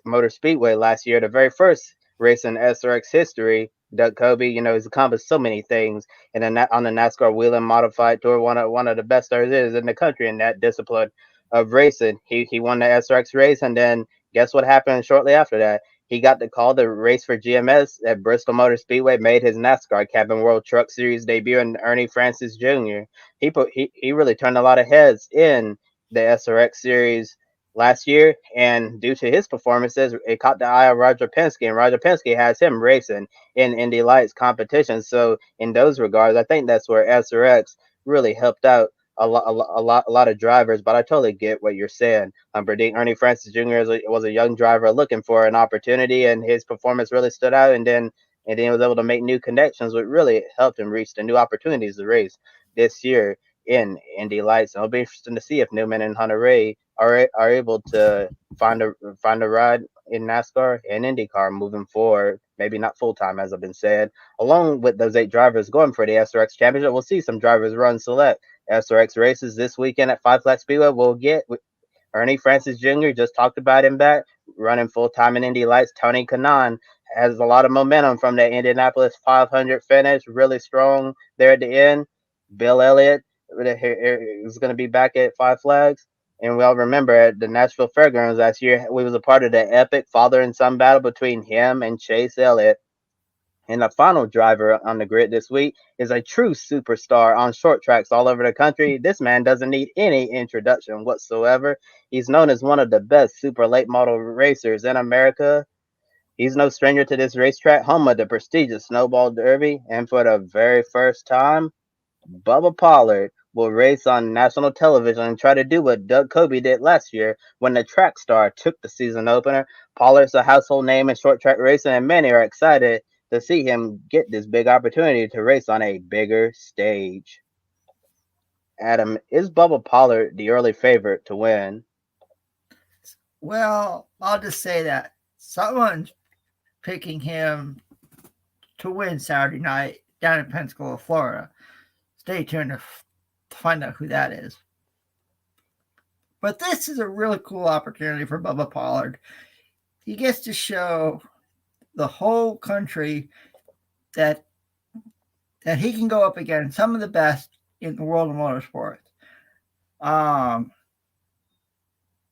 Motor Speedway last year, the very first race in SRX history, Doug Kobe, has accomplished so many things on the NASCAR Whelen Modified Tour, one of the best there is in the country in that discipline of racing. He won the SRX race, and then guess what happened shortly after that? He got the call to race for GMS at Bristol Motor Speedway, made his NASCAR Camping World Truck Series debut in Ernie Francis Jr. He really turned a lot of heads in the SRX Series last year, and due to his performances, it caught the eye of Roger Penske, and Roger Penske has him racing in Indy Lights competitions. So in those regards, I think that's where SRX really helped out a lot of drivers. But I totally get what you're saying. Ernie Francis Jr. was a young driver looking for an opportunity, and his performance really stood out. And then and then he was able to make new connections, which really helped him reach the new opportunities to race this year in Indy Lights. And it'll be interesting to see if Newman and Hunter Ray are able to find a ride in NASCAR and IndyCar moving forward. Maybe not full time, as I've been said. Along with those 8 drivers going for the SRX Championship, we'll see some drivers run select SRX races this weekend at Five Flags Speedway. We'll get Ernie Francis Jr. just talked about him back running full time in Indy Lights. Tony Kanaan has a lot of momentum from that Indianapolis 500 finish, really strong there at the end. Bill Elliott is going to be back at Five Flags. And we all remember at the Nashville Fairgrounds last year, we was a part of the epic father and son battle between him and Chase Elliott. And the final driver on the grid this week is a true superstar on short tracks all over the country. This man doesn't need any introduction whatsoever. He's known as one of the best super late model racers in America. He's no stranger to this racetrack, home of the prestigious Snowball Derby. And for the very first time, Bubba Pollard will race on national television and try to do what Doug Kobe did last year when the track star took the season opener. Pollard's a household name in short track racing, and many are excited to see him get this big opportunity to race on a bigger stage. Adam, is Bubba Pollard the early favorite to win? Well, I'll just say that someone's picking him to win Saturday night down in Pensacola, Florida. Stay tuned to find out who that is. But this is a really cool opportunity for Bubba Pollard. He gets to show the whole country that he can go up against some of the best in the world of motorsports.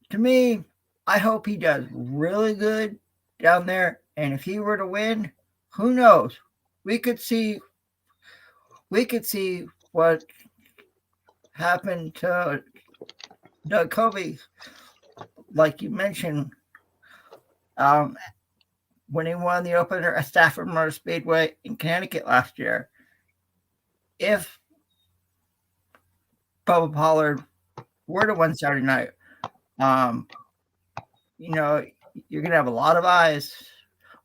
To me, I hope he does really good down there. And if he were to win, who knows? We could see what happened to Doug Kobe, like you mentioned, when he won the opener at Stafford Motor Speedway in Connecticut last year. If Bubba Pollard were to win Saturday night, you're going to have a lot of eyes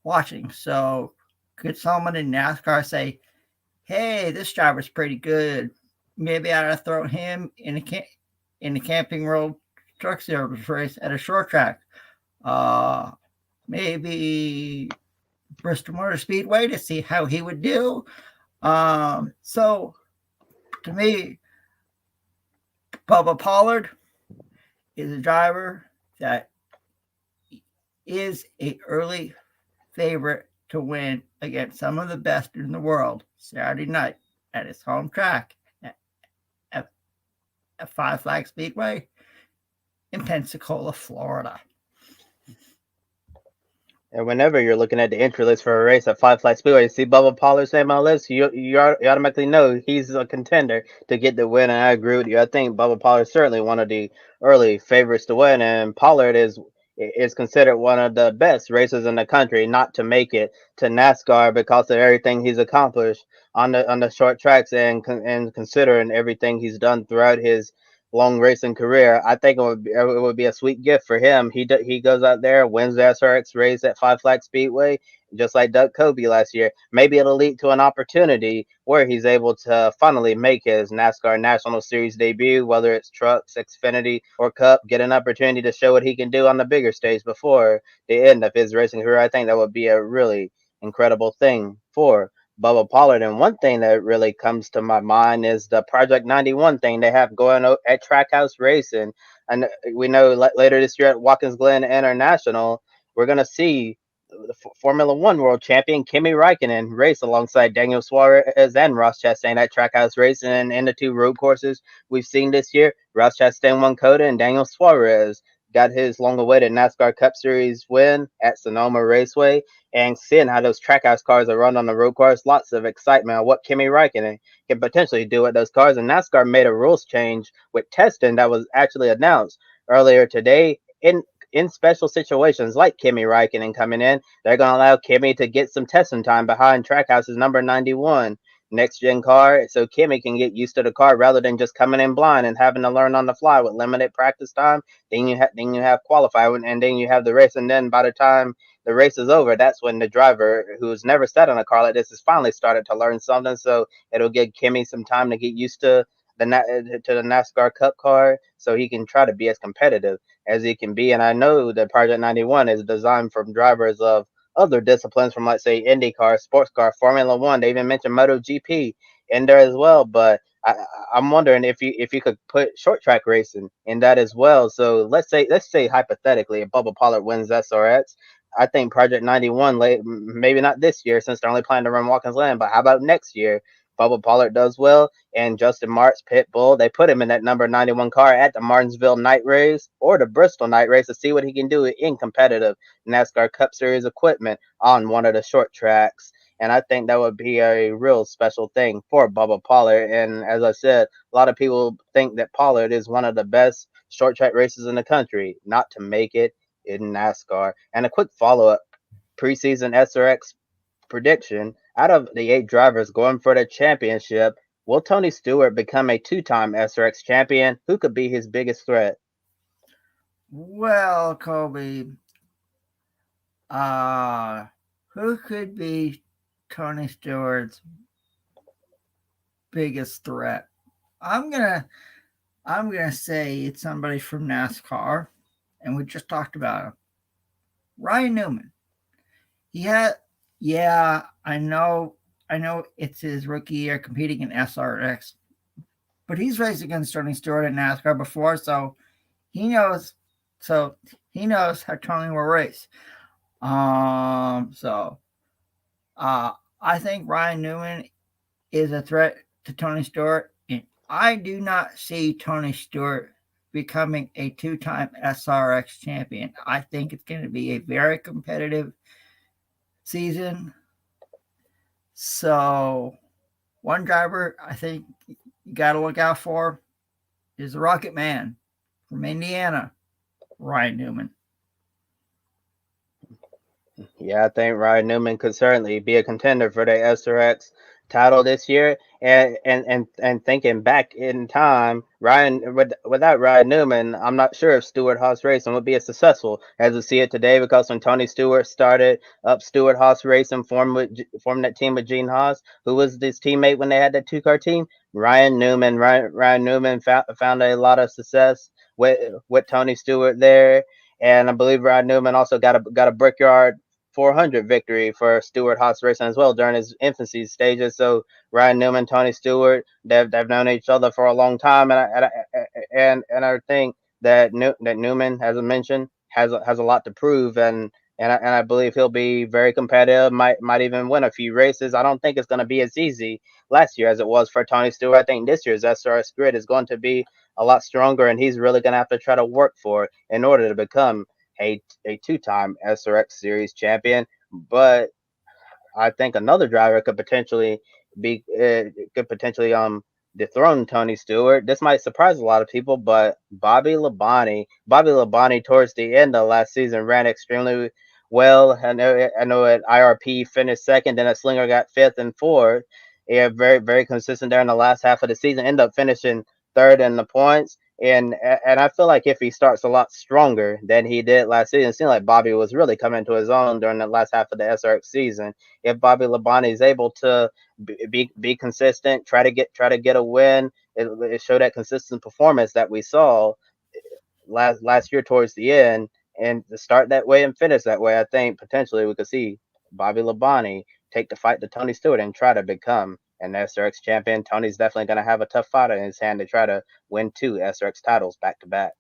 watching. So could someone in NASCAR say, hey, this driver's pretty good. Maybe I ought to throw him in the Camping World Truck Series race at a short track. Maybe Bristol Motor Speedway to see how he would do. So to me, Bubba Pollard is a driver that is an early favorite to win against some of the best in the world Saturday night at his home track at Five Flags Speedway in Pensacola, Florida. And whenever you're looking at the entry list for a race at Five Flags Speedway, you see Bubba Pollard's name on the list, you automatically know he's a contender to get the win. And I agree with you. I think Bubba Pollard is certainly one of the early favorites to win. And Pollard is considered one of the best racers in the country not to make it to NASCAR because of everything he's accomplished on the short tracks and considering everything he's done throughout his long racing career. I think it would be a sweet gift for him. He goes out there, wins the SRX race at Five Flags Speedway, just like Doug Kobe last year. Maybe it'll lead to an opportunity where he's able to finally make his NASCAR National Series debut, whether it's Trucks, Xfinity, or Cup, get an opportunity to show what he can do on the bigger stage before the end of his racing career. I think that would be a really incredible thing for Bubba Pollard. And one thing that really comes to my mind is the Project 91 thing they have going at Trackhouse Racing. And we know later this year at Watkins Glen International, we're going to see the Formula One world champion Kimi Räikkönen race alongside Daniel Suarez and Ross Chastain at Trackhouse Racing in the two road courses we've seen this year. Ross Chastain won COTA and Daniel Suarez got his long-awaited NASCAR Cup Series win at Sonoma Raceway. And seeing how those Trackhouse cars are run on the road course, lots of excitement on what Kimi Räikkönen can potentially do with those cars. And NASCAR made a rules change with testing that was actually announced earlier today. In special situations like Kimi Räikkönen coming in, they're going to allow Kimi to get some testing time behind Trackhouse's number 91 next-gen car, so Kimi can get used to the car rather than just coming in blind and having to learn on the fly with limited practice time. Then you have qualifying, and then you have the race, and then by the time the race is over, that's when the driver who's never sat on a car like this has finally started to learn something. So it'll give Kimmy some time to get used to the NASCAR Cup car, so he can try to be as competitive as he can be. And I know that Project 91 is designed for drivers of other disciplines, from let's say IndyCar, sports car, Formula One. They even mentioned MotoGP in there as well. But I'm wondering if you could put short track racing in that as well. So let's say hypothetically, if Bubba Pollard wins SRX, I think Project 91, maybe not this year since they're only planning to run Watkins Glen, but how about next year? Bubba Pollard does well, and Justin Marks, Pitbull, they put him in that number 91 car at the Martinsville night race or the Bristol night race to see what he can do in competitive NASCAR Cup Series equipment on one of the short tracks. And I think that would be a real special thing for Bubba Pollard. And as I said, a lot of people think that Pollard is one of the best short track racers in the country, not to make it in NASCAR. And a quick follow up preseason SRX prediction: out of the 8 drivers going for the championship, will Tony Stewart become a 2-time SRX champion? Who could be his biggest threat? Well, Kobe, who could be Tony Stewart's biggest threat? I'm gonna say it's somebody from NASCAR, and we just talked about him, Ryan Newman. I know it's his rookie year competing in SRX, but he's raced against Tony Stewart in NASCAR before, so he knows how Tony will race. I think Ryan Newman is a threat to Tony Stewart, and I do not see Tony Stewart becoming a 2-time SRX champion. I think it's going to be a very competitive season. So one driver I think you got to look out for is the Rocket Man from Indiana, Ryan Newman. Yeah, I think Ryan Newman could certainly be a contender for the SRX title this year. And thinking back in time, without Ryan Newman, I'm not sure if Stewart Haas Racing would be as successful as we see it today. Because when Tony Stewart started up Stewart Haas Racing, formed that team with Gene Haas, who was his teammate when they had that 2-car team, Ryan Newman. Ryan Newman found a lot of success with Tony Stewart there. And I believe Ryan Newman also got a Brickyard 400 victory for Stewart Haas Racing as well during his infancy stages. So Ryan Newman, Tony Stewart, they've known each other for a long time, and I think that Newman, as I mentioned, has a lot to prove, and I believe he'll be very competitive. Might even win a few races. I don't think it's going to be as easy last year as it was for Tony Stewart. I think this year's SRS grid is going to be a lot stronger, and he's really going to have to try to work for it in order to become a 2-time SRX Series champion. But I think another driver could potentially dethrone Tony Stewart. This might surprise a lot of people, but Bobby Labonte. Bobby Labonte towards the end of last season ran extremely well. I know at IRP finished second, then at Slinger got 5th and 4th. Yeah, very, very consistent there in the last half of the season. Ended up finishing 3rd in the points. And I feel like if he starts a lot stronger than he did last season, it seemed like Bobby was really coming to his own during the last half of the SRX season. If Bobby Labonte is able to be consistent, try to get a win, it showed that consistent performance that we saw last year towards the end, and to start that way and finish that way, I think potentially we could see Bobby Labonte take the fight to Tony Stewart and try to become an SRX champion. Tony's definitely going to have a tough fight in his hand to try to win 2 SRX titles back to back.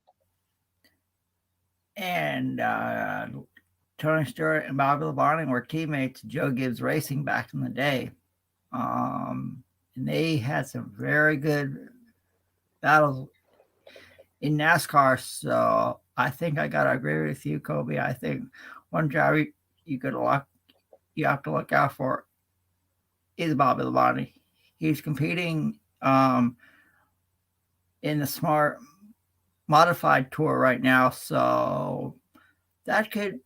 And Tony Stewart and Bobby Labonte were teammates at Joe Gibbs Racing back in the day. And they had some very good battles in NASCAR. So I think I got to agree with you, Kobe. I think one driver you have to look out for is Bobby Labonte. He's competing in the Smart Modified Tour right now, so Bobby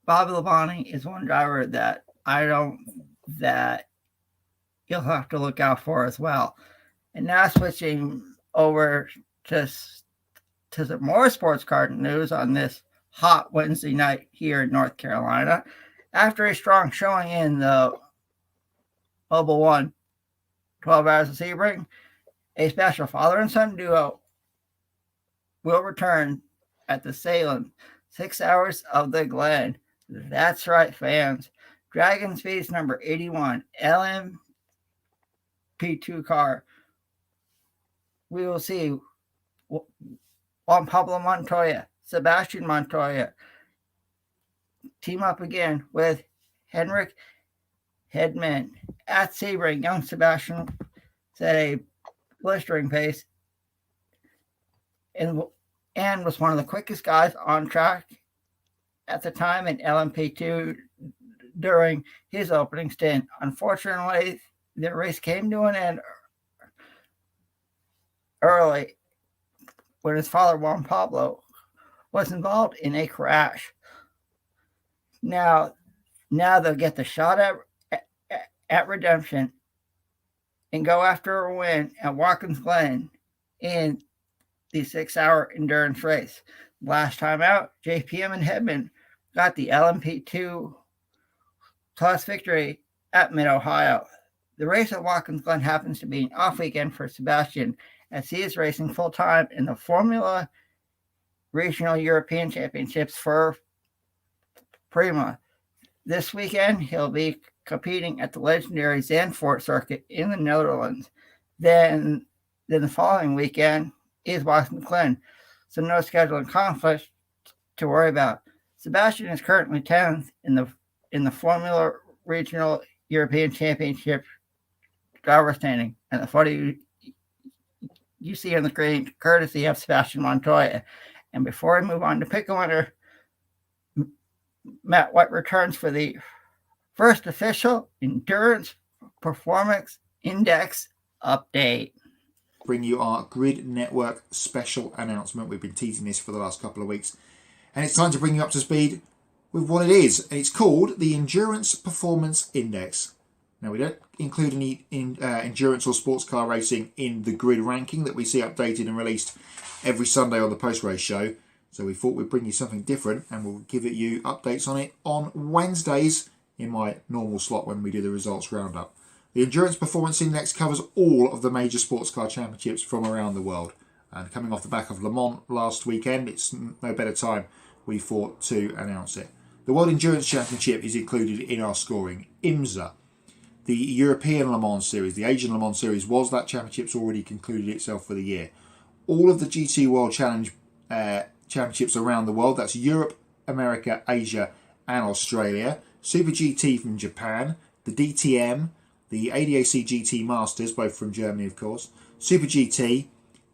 Labonte is one driver that you'll have to look out for as well. And now switching over to some more sports car news on this hot Wednesday night here in North Carolina. After a strong showing in the Mobile One 12 Hours of Sebring, a special father and son duo will return at the Salem 6 Hours of the Glen. That's right, fans. Dragon Speed's number 81 LMP2 car. We will see Juan Pablo Montoya, Sebastian Montoya team up again with Henrik Hedman at Sebring. Young Sebastian set a blistering pace and was one of the quickest guys on track at the time in LMP2 during his opening stint. Unfortunately, the race came to an end early when his father, Juan Pablo, was involved in a crash. Now they'll get the shot at redemption and go after a win at Watkins Glen in the 6-hour endurance race. Last time out, JPM and Hedman got the LMP2 plus victory at Mid-Ohio. The race at Watkins Glen happens to be an off weekend for Sebastian, as he is racing full-time in the Formula Regional European Championships for Prima. This weekend, he'll be competing at the legendary Zandvoort circuit in the Netherlands. Then the following weekend is Watkins Glen, so no scheduling conflicts to worry about. Sebastian is currently 10th in the Formula Regional European Championship driver standing, and the photo you see on the screen, courtesy of Sebastian Montoya. And before we move on to pick a winner, Matt White returns for the first official Endurance Performance Index update. Bring you our Grid Network special announcement. We've been teasing this for the last couple of weeks, and it's time to bring you up to speed with what it is. And it's called the Endurance Performance Index. Now, we don't include any endurance or sports car racing in the grid ranking that we see updated and released every Sunday on the post-race show. So we thought we'd bring you something different, and we'll give you updates on it on Wednesdays in my normal slot when we do the results roundup. The Endurance Performance Index covers all of the major sports car championships from around the world. And coming off the back of Le Mans last weekend, it's no better time, we thought, to announce it. The World Endurance Championship is included in our scoring. IMSA, the European Le Mans Series, the Asian Le Mans Series, was that championship's already concluded itself for the year. All of the GT World Challenge championships around the world, that's Europe, America, Asia and Australia. Super GT from Japan, the DTM, the ADAC GT Masters, both from Germany of course, Super GT,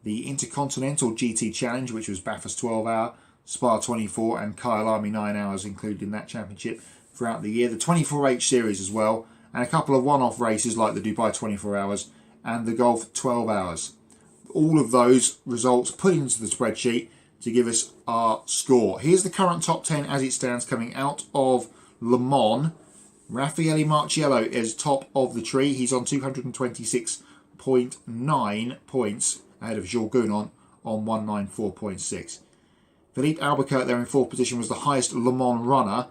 the Intercontinental GT Challenge, which was Bathurst 12 hour, Spa 24 and Kyalami 9 hours included in that championship throughout the year. The 24H Series as well, and a couple of one-off races like the Dubai 24 hours and the Gulf 12 hours. All of those results put into the spreadsheet to give us our score. Here's the current top 10 as it stands coming out of Le Mans. Raffaele Marciello is top of the tree. He's on 226.9 points ahead of Jules Gounon on 194.6. Philippe Albuquerque there in fourth position was the highest Le Mans runner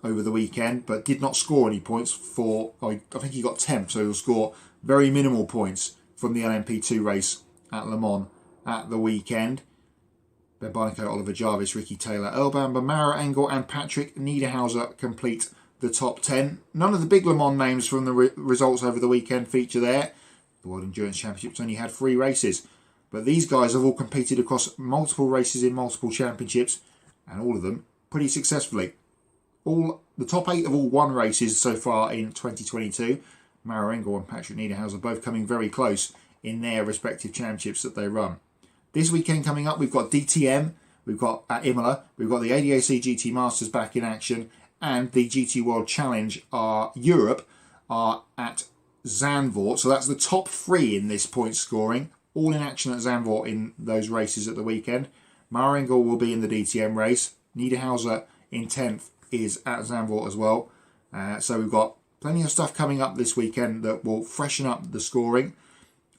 over the weekend, but did not score any points for, I think he got 10th, so he'll score very minimal points from the LMP2 race at Le Mans at the weekend. Ben Barnicoat, Oliver Jarvis, Ricky Taylor, Earl Bamber, Mara Engel and Patrick Niederhauser complete the top 10. None of the big Le Mans names from the results over the weekend feature there. The World Endurance Championships only had 3 races, but these guys have all competed across multiple races in multiple championships, and all of them pretty successfully. The top 8 have all won races so far in 2022. Mara Engel and Patrick Niederhauser both coming very close in their respective championships that they run. This weekend coming up, we've got DTM, we've got at Imola, we've got the ADAC GT Masters back in action, and the GT World Challenge Europe are at Zandvoort. So that's the top 3 in this point scoring, all in action at Zandvoort in those races at the weekend. Mara Engel will be in the DTM race. Niederhauser in 10th is at Zandvoort as well. So we've got plenty of stuff coming up this weekend that will freshen up the scoring.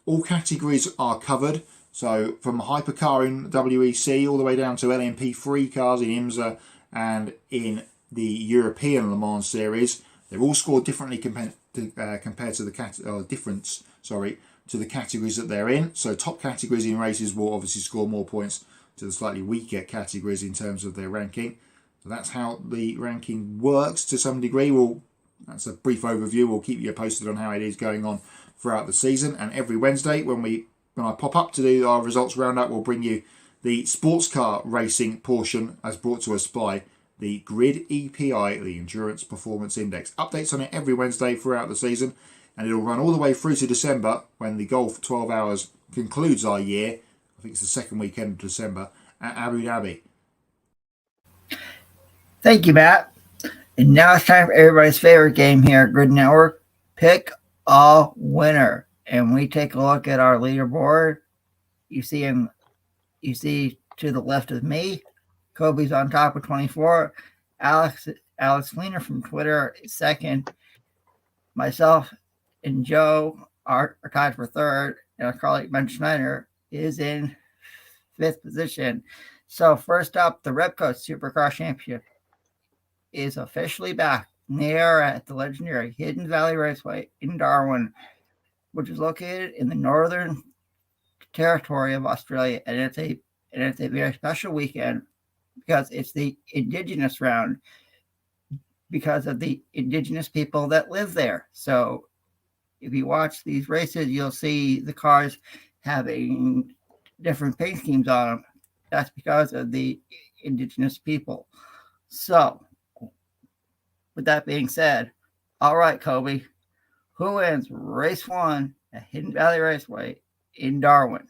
All categories are covered. So from hypercar in WEC all the way down to LMP3 cars in IMSA and in the European Le Mans Series, they've all scored differently compared to the categories that they're in. So top categories in races will obviously score more points to the slightly weaker categories in terms of their ranking. So that's how the ranking works to some degree. That's a brief overview. We'll keep you posted on how it is going on throughout the season. And every Wednesday when I pop up to do our results roundup, we'll bring you the sports car racing portion as brought to us by the Grid EPI, the Endurance Performance Index. Updates on it every Wednesday throughout the season, and it'll run all the way through to December when the Golf 12 Hours concludes our year. I think it's the second weekend of December at Abu Dhabi. Thank you, Matt. And now it's time for everybody's favorite game here at Grid Network, Pick a Winner. And we take a look at our leaderboard. You see to the left of me, Kobe's on top with 24. Alex Fleener from Twitter is second. Myself and Joe are tied for third. And our colleague Ben Schneider is in fifth position. So first up, the Repco Supercar Championship is officially back. They are at the legendary Hidden Valley Raceway in Darwin, which is located in the Northern Territory of Australia. And it's a very special weekend because it's the Indigenous round because of the Indigenous people that live there. So if you watch these races, you'll see the cars having different paint schemes on them. That's because of the Indigenous people. So with that being said, all right, Kobe, who wins race 1 at Hidden Valley Raceway in Darwin?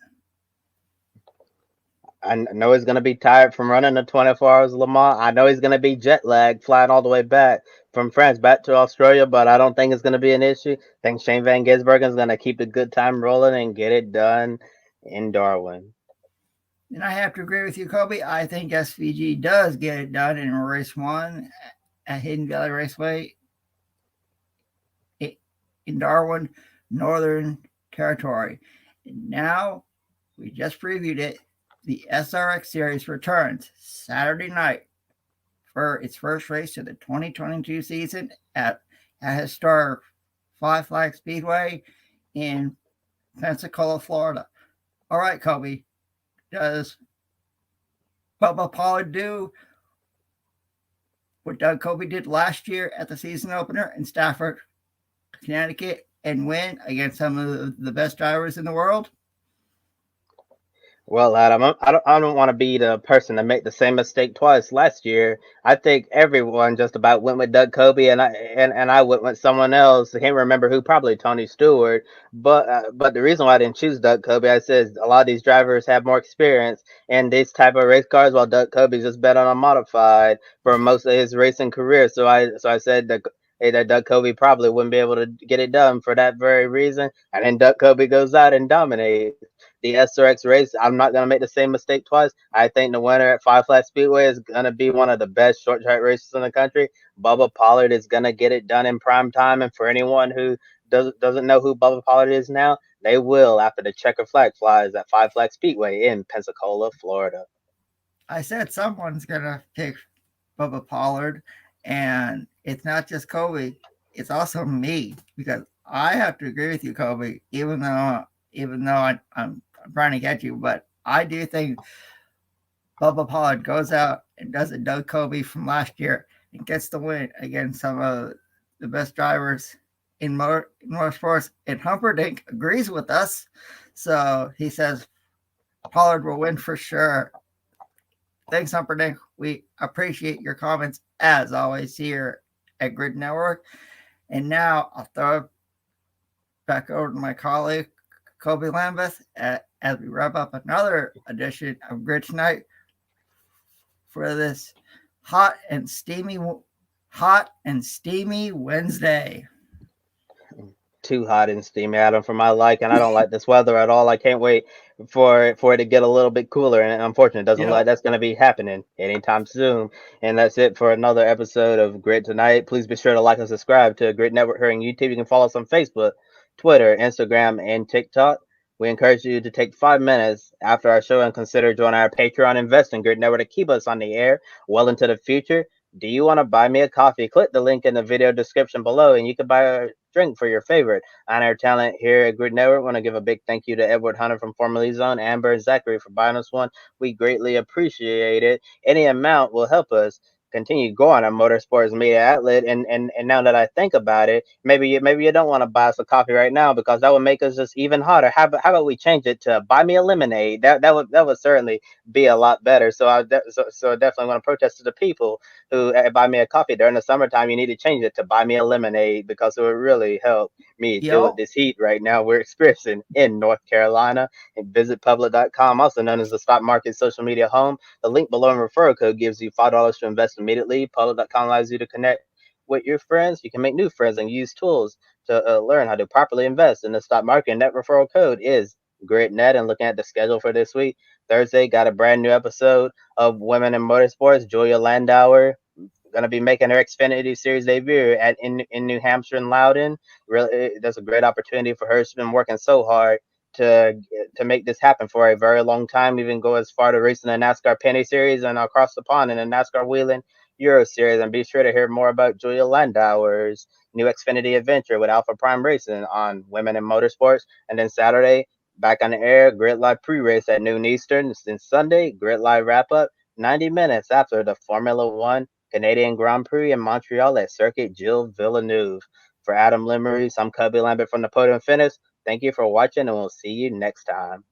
I know he's going to be tired from running the 24 hours of Le Mans. I know he's going to be jet lagged flying all the way back from France back to Australia, but I don't think it's going to be an issue. I think Shane Van Gisbergen is going to keep the good time rolling and get it done in Darwin. And I have to agree with you, Kobe. I think SVG does get it done in race 1 at Hidden Valley Raceway in Darwin, Northern Territory. And now, we just previewed it. The SRX Series returns Saturday night for its first race of the 2022 season at historic Five Flags Speedway in Pensacola, Florida. All right, Kobe, does Bubba Pollard do what Doug Kobe did last year at the season opener in Stafford, Connecticut, and win against some of the best drivers in the world? Well, Adam, I don't want to be the person to make the same mistake twice. Last year, I think everyone just about went with Doug Kobe, and I went with someone else. I can't remember who, probably Tony Stewart. But the reason why I didn't choose Doug Kobe, I said a lot of these drivers have more experience in these type of race cars, while Doug Kobe's just been on a modified for most of his racing career. So I said that Doug Kobe probably wouldn't be able to get it done for that very reason. And then Doug Kobe goes out and dominates the SRX race. I'm not going to make the same mistake twice. I think the winner at Five Flags Speedway is going to be one of the best short track races in the country. Bubba Pollard is going to get it done in prime time. And for anyone who doesn't know who Bubba Pollard is now, they will after the checker flag flies at Five Flags Speedway in Pensacola, Florida. I said someone's going to pick Bubba Pollard, and it's not just Kobe. It's also me, because I have to agree with you, Kobe, even though I'm trying to get you, but I do think Bubba Pollard goes out and does a Doug Kobe from last year and gets the win against some of the best drivers in motorsports. And Humperdinck agrees with us, so he says Pollard will win for sure. Thanks, Humperdinck. We appreciate your comments as always here at Grid Network. And now I'll throw it back over to my colleague Kobe Lambeth as we wrap up another edition of Grid Tonight for this hot and steamy Wednesday. Too hot and steamy, Adam, for my liking. I don't like this weather at all. I can't wait for it to get a little bit cooler, and unfortunately, it doesn't look like that's going to be happening anytime soon. And that's it for another episode of Grid Tonight. Please be sure to like and subscribe to Grid Network here on YouTube. You can follow us on Facebook, Twitter, Instagram, and TikTok. We encourage you to take 5 minutes after our show and consider joining our Patreon investing grid network to keep us on the air well into the future. Do you want to buy me a coffee? Click the link in the video description below and you can buy a drink for your favorite on-air talent here at Grid Network. I want to give a big thank you to Edward Hunter from Formerly Zone, Amber, and Zachary for buying us one. We greatly appreciate it. Any amount will help us continue growing our motorsports media outlet. And now that I think about it, maybe you don't want to buy us a coffee right now because that would make us just even hotter. How about we change it to buy me a lemonade? That would certainly be a lot better. So I definitely want to protest to the people who buy me a coffee during the summertime. You need to change it to buy me a lemonade because it would really help me deal with this heat right now we're experiencing in North Carolina. And visit public.com, also known as the stock market social media home. The link below in referral code gives you $5 to invest immediately. Public.com allows you to connect with your friends. You can make new friends and use tools to learn how to properly invest in the stock market. And that referral code is GRIDnet. And looking at the schedule for this week, Thursday got a brand new episode of Women in Motorsports. Julia Landauer going to be making her Xfinity Series debut in New Hampshire and Loudon. Really, that's a great opportunity for her. She's been working so hard to make this happen for a very long time, even go as far to racing the NASCAR Penny Series and across the pond in the NASCAR Wheeling Euro Series. And be sure to hear more about Julia Landauer's new Xfinity adventure with Alpha Prime Racing on Women in Motorsports. And then Saturday, back on the air, Grid Live pre-race at noon Eastern. Then Sunday, Grid Live wrap-up 90 minutes after the Formula One Canadian Grand Prix in Montreal at Circuit Gilles Villeneuve. For Adam Lemerise, I'm Kobe Lambeth from the Podium Finish. Thank you for watching, and we'll see you next time.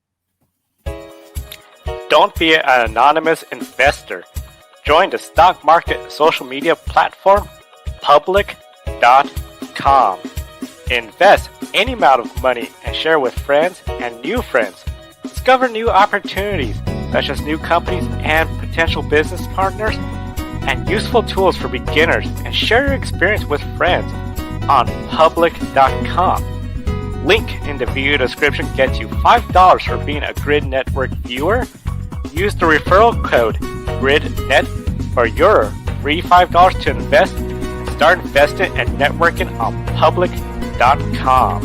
Don't be an anonymous investor. Join the stock market social media platform, public.com. Invest any amount of money and share with friends and new friends. Discover new opportunities, such as new companies and potential business partners, and useful tools for beginners, and share your experience with friends on public.com. Link in the video description gets you $5 for being a Grid Network viewer. Use the referral code GRIDnet for your free $5 to invest and start investing and networking on public.com.